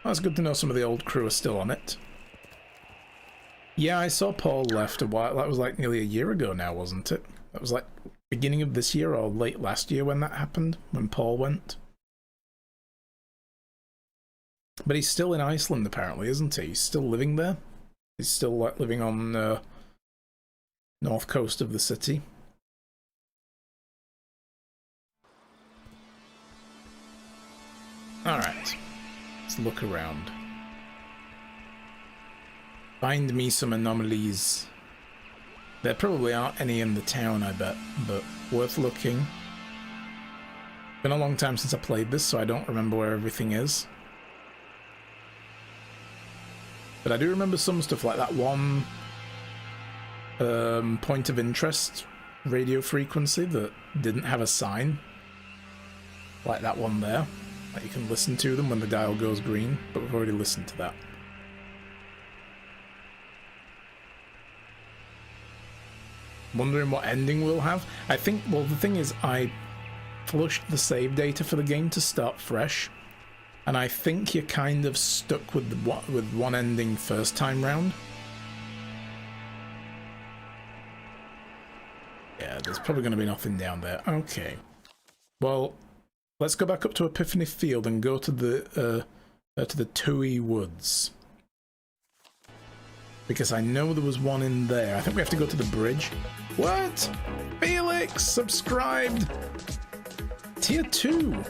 Well, it's good to know some of the old crew are still on it. Yeah, I saw Paul left a while. That was like nearly a year ago now, wasn't it? That was like beginning of this year or late last year when that happened, when Paul went. But he's still in Iceland apparently, isn't he? He's still living there. He's still like living on north coast of the city. Alright, let's look around. Find me some anomalies. There probably aren't any in the town, I bet, but worth looking. Been a long time since I played this, so I don't remember where everything is. But I do remember some stuff, like that one point of interest radio frequency that didn't have a sign. Like that one there. Like you can listen to them when the dial goes green, but we've already listened to that. Wondering what ending we'll have. I think, well, the thing is, I flushed the save data for the game to start fresh, and I think you're kind of stuck with one ending first time round. Yeah, there's probably going to be nothing down there. Okay. Well, let's go back up to Epiphany Field and go to the Tui Woods. Because I know there was one in there. I think we have to go to the bridge. What? Felix, subscribed! Tier 2.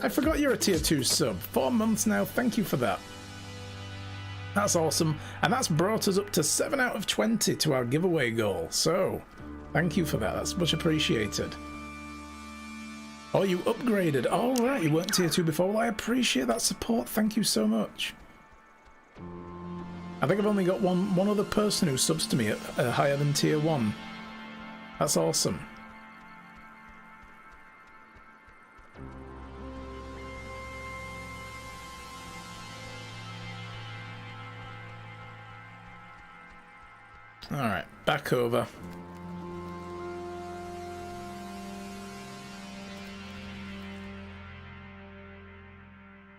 I forgot you're a Tier 2 sub. 4 months now, thank you for that. That's awesome. And that's brought us up to 7 out of 20 to our giveaway goal. So, thank you for that. That's much appreciated. Oh, you upgraded. Oh, right, you weren't Tier 2 before. Well, I appreciate that support. Thank you so much. I think I've only got one other person who subs to me at higher than Tier 1. That's awesome. Alright, back over.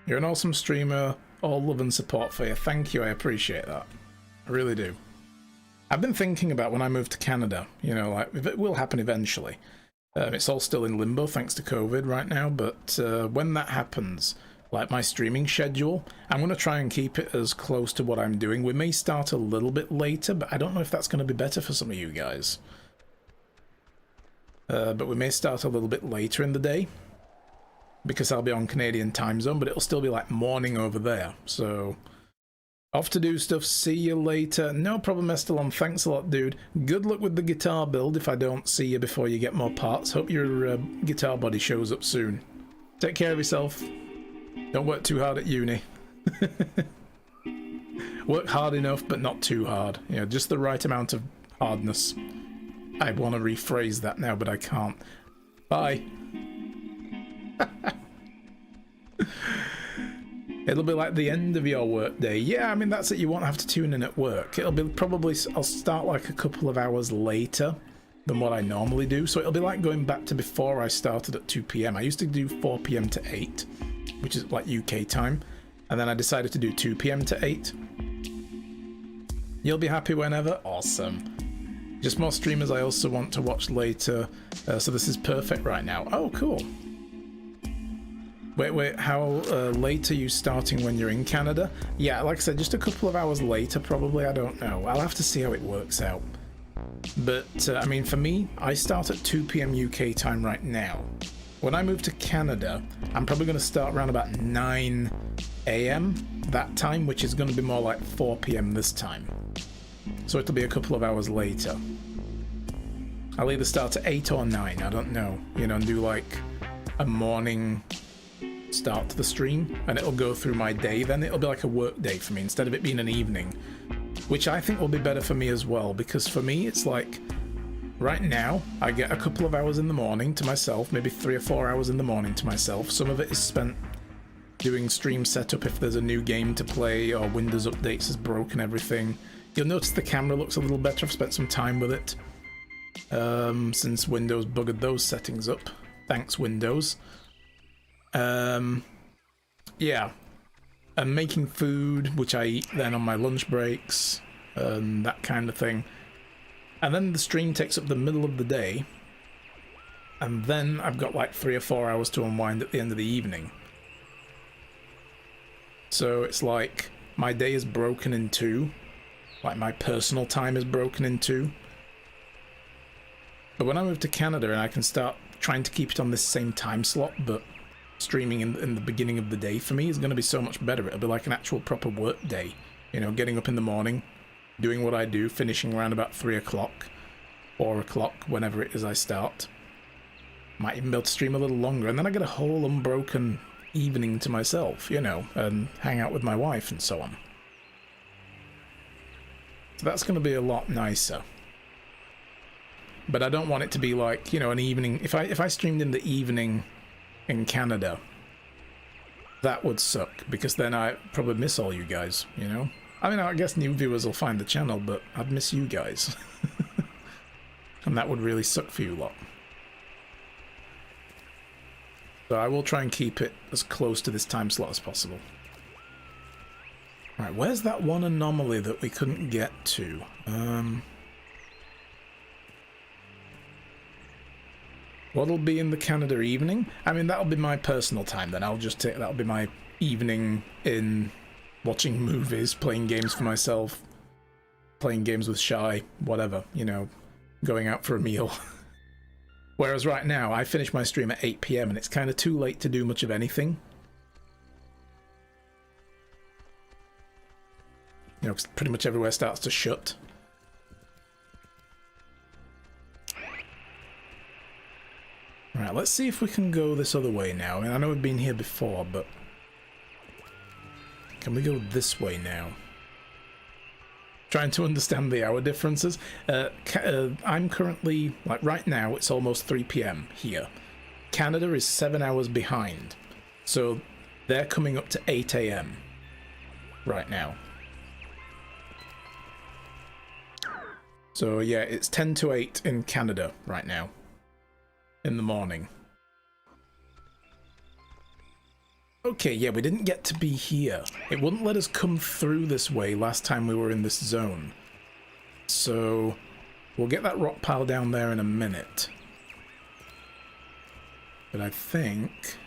You're an awesome streamer. All love and support for you. Thank you, I appreciate that. I really do. I've been thinking about when I move to Canada, you know, like, if it will happen eventually. It's all still in limbo thanks to COVID right now, but when that happens, like my streaming schedule, I'm going to try and keep it as close to what I'm doing. We may start a little bit later, but I don't know if that's going to be better for some of you guys. But we may start a little bit later in the day, because I'll be on Canadian time zone, but it'll still be like morning over there, so... Off to do stuff, see you later. No problem, Estelon, thanks a lot, dude. Good luck with the guitar build if I don't see you before you get more parts. Hope your guitar body shows up soon. Take care of yourself. Don't work too hard at uni. Work hard enough, but not too hard. You know, just the right amount of hardness. I want to rephrase that now, but I can't. Bye. It'll be like the end of your work day. Yeah, I mean, that's it. You won't have to tune in at work. It'll be probably... I'll start like a couple of hours later than what I normally do. So it'll be like going back to before I started at 2 PM. I used to do 4 PM to 8, which is like UK time. And then I decided to do 2 PM to 8. You'll be happy whenever? Awesome. Just more streamers I also want to watch later. So this is perfect right now. Oh, cool. Wait, how late are you starting when you're in Canada? Yeah, like I said, just a couple of hours later, probably. I don't know. I'll have to see how it works out. But, I mean, for me, I start at 2 PM UK time right now. When I move to Canada, I'm probably going to start around about 9 AM that time, which is going to be more like 4 PM this time. So it'll be a couple of hours later. I'll either start at 8 or 9, I don't know. You know, and do like a morning... start to the stream, and it'll go through my day. Then it'll be like a work day for me instead of it being an evening, which I think will be better for me as well, because for me it's like right now I get a couple of hours in the morning to myself, maybe 3 or 4 hours in the morning to myself. Some of it is spent doing stream setup if there's a new game to play or Windows updates has broken everything. You'll notice the camera looks a little better. I've spent some time with it since Windows buggered those settings up. Thanks, Windows. Yeah, and making food, which I eat then on my lunch breaks, that kind of thing. And then the stream takes up the middle of the day, and then I've got like 3 or 4 hours to unwind at the end of the evening. So it's like my day is broken in two, like my personal time is broken in two. But when I move to Canada and I can start trying to keep it on this same time slot, but streaming in the beginning of the day for me is going to be so much better. It'll be like an actual proper work day. You know, getting up in the morning, doing what I do, finishing around about 3 o'clock, 4 o'clock, whenever it is I start. Might even be able to stream a little longer, and then I get a whole unbroken evening to myself, you know, and hang out with my wife and so on. So that's going to be a lot nicer. But I don't want it to be like, you know, an evening. If I streamed in the evening in Canada, that would suck, because then I probably miss all you guys, you know? I mean, I guess new viewers will find the channel, but I'd miss you guys. And that would really suck for you lot. So I will try and keep it as close to this time slot as possible. Right, where's that one anomaly that we couldn't get to? What'll be in the Canada evening? I mean, that'll be my personal time then. I'll just take... That'll be my evening in watching movies, playing games for myself, playing games with Shy, whatever, you know, going out for a meal. Whereas right now, I finish my stream at 8 PM and it's kind of too late to do much of anything. You know, 'cause pretty much everywhere starts to shut. Right, let's see if we can go this other way now. I mean, I know we've been here before, but... Can we go this way now? Trying to understand the hour differences. I'm currently, like right now, it's almost 3 PM here. Canada is 7 hours behind. So they're coming up to 8 AM right now. So yeah, it's 10 to 8 in Canada right now. In the morning. Okay, yeah, we didn't get to be here. It wouldn't let us come through this way last time we were in this zone. so we'll get that rock pile down there in a minute. But I think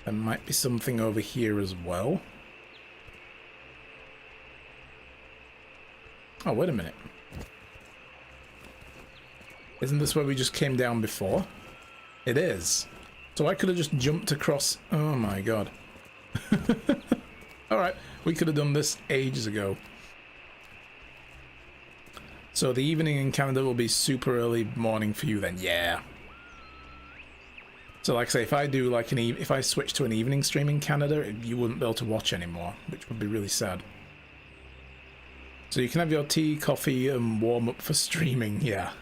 there might be something over here as well. Oh, wait a minute. Isn't this where we just came down before? It is. So I could have just jumped across. Oh my god. Alright, we could have done this ages ago. So the evening in Canada will be super early morning for you then, yeah. So like I say, if I do like if I switch to an evening stream in Canada, you wouldn't be able to watch anymore, which would be really sad. So you can have your tea, coffee, and warm up for streaming, yeah.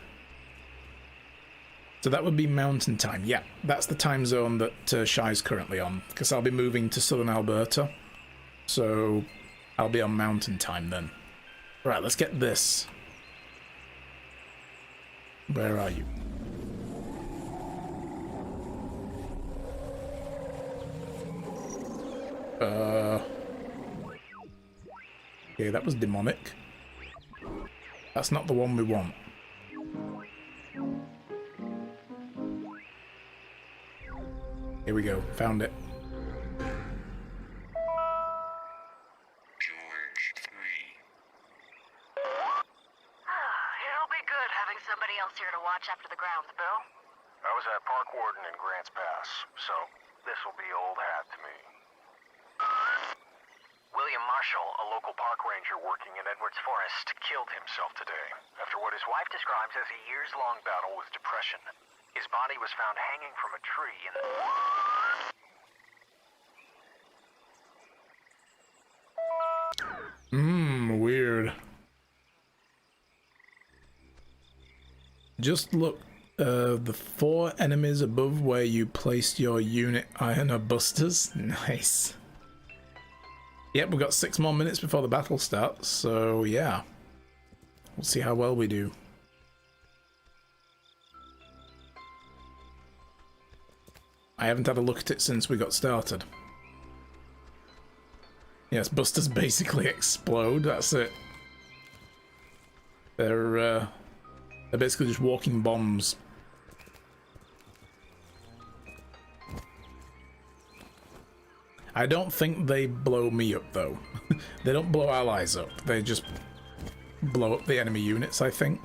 So that would be mountain time, yeah. That's the time zone that Shai's currently on, because I'll be moving to southern Alberta. So I'll be on mountain time then. Right, let's get this. Where are you? Okay, that was demonic. That's not the one we want. Here we go, found it. It'll be good having somebody else here to watch after the grounds, Bill. I was a park warden in Grants Pass, so this will be old hat to me. William Marshall, a local park ranger working in Edwards Forest, killed himself today after what his wife describes as a years-long battle with depression. His body was found hanging from a tree in the... Weird. Just look, the 4 enemies above where you placed your unit iron are busters. Nice. Yep, we've got 6 more minutes before the battle starts, so yeah. We'll see how well we do. I haven't had a look at it since we got started. Yes, busters basically explode, that's it. They're basically just walking bombs. I don't think they blow me up, though. They don't blow allies up. They just blow up the enemy units, I think.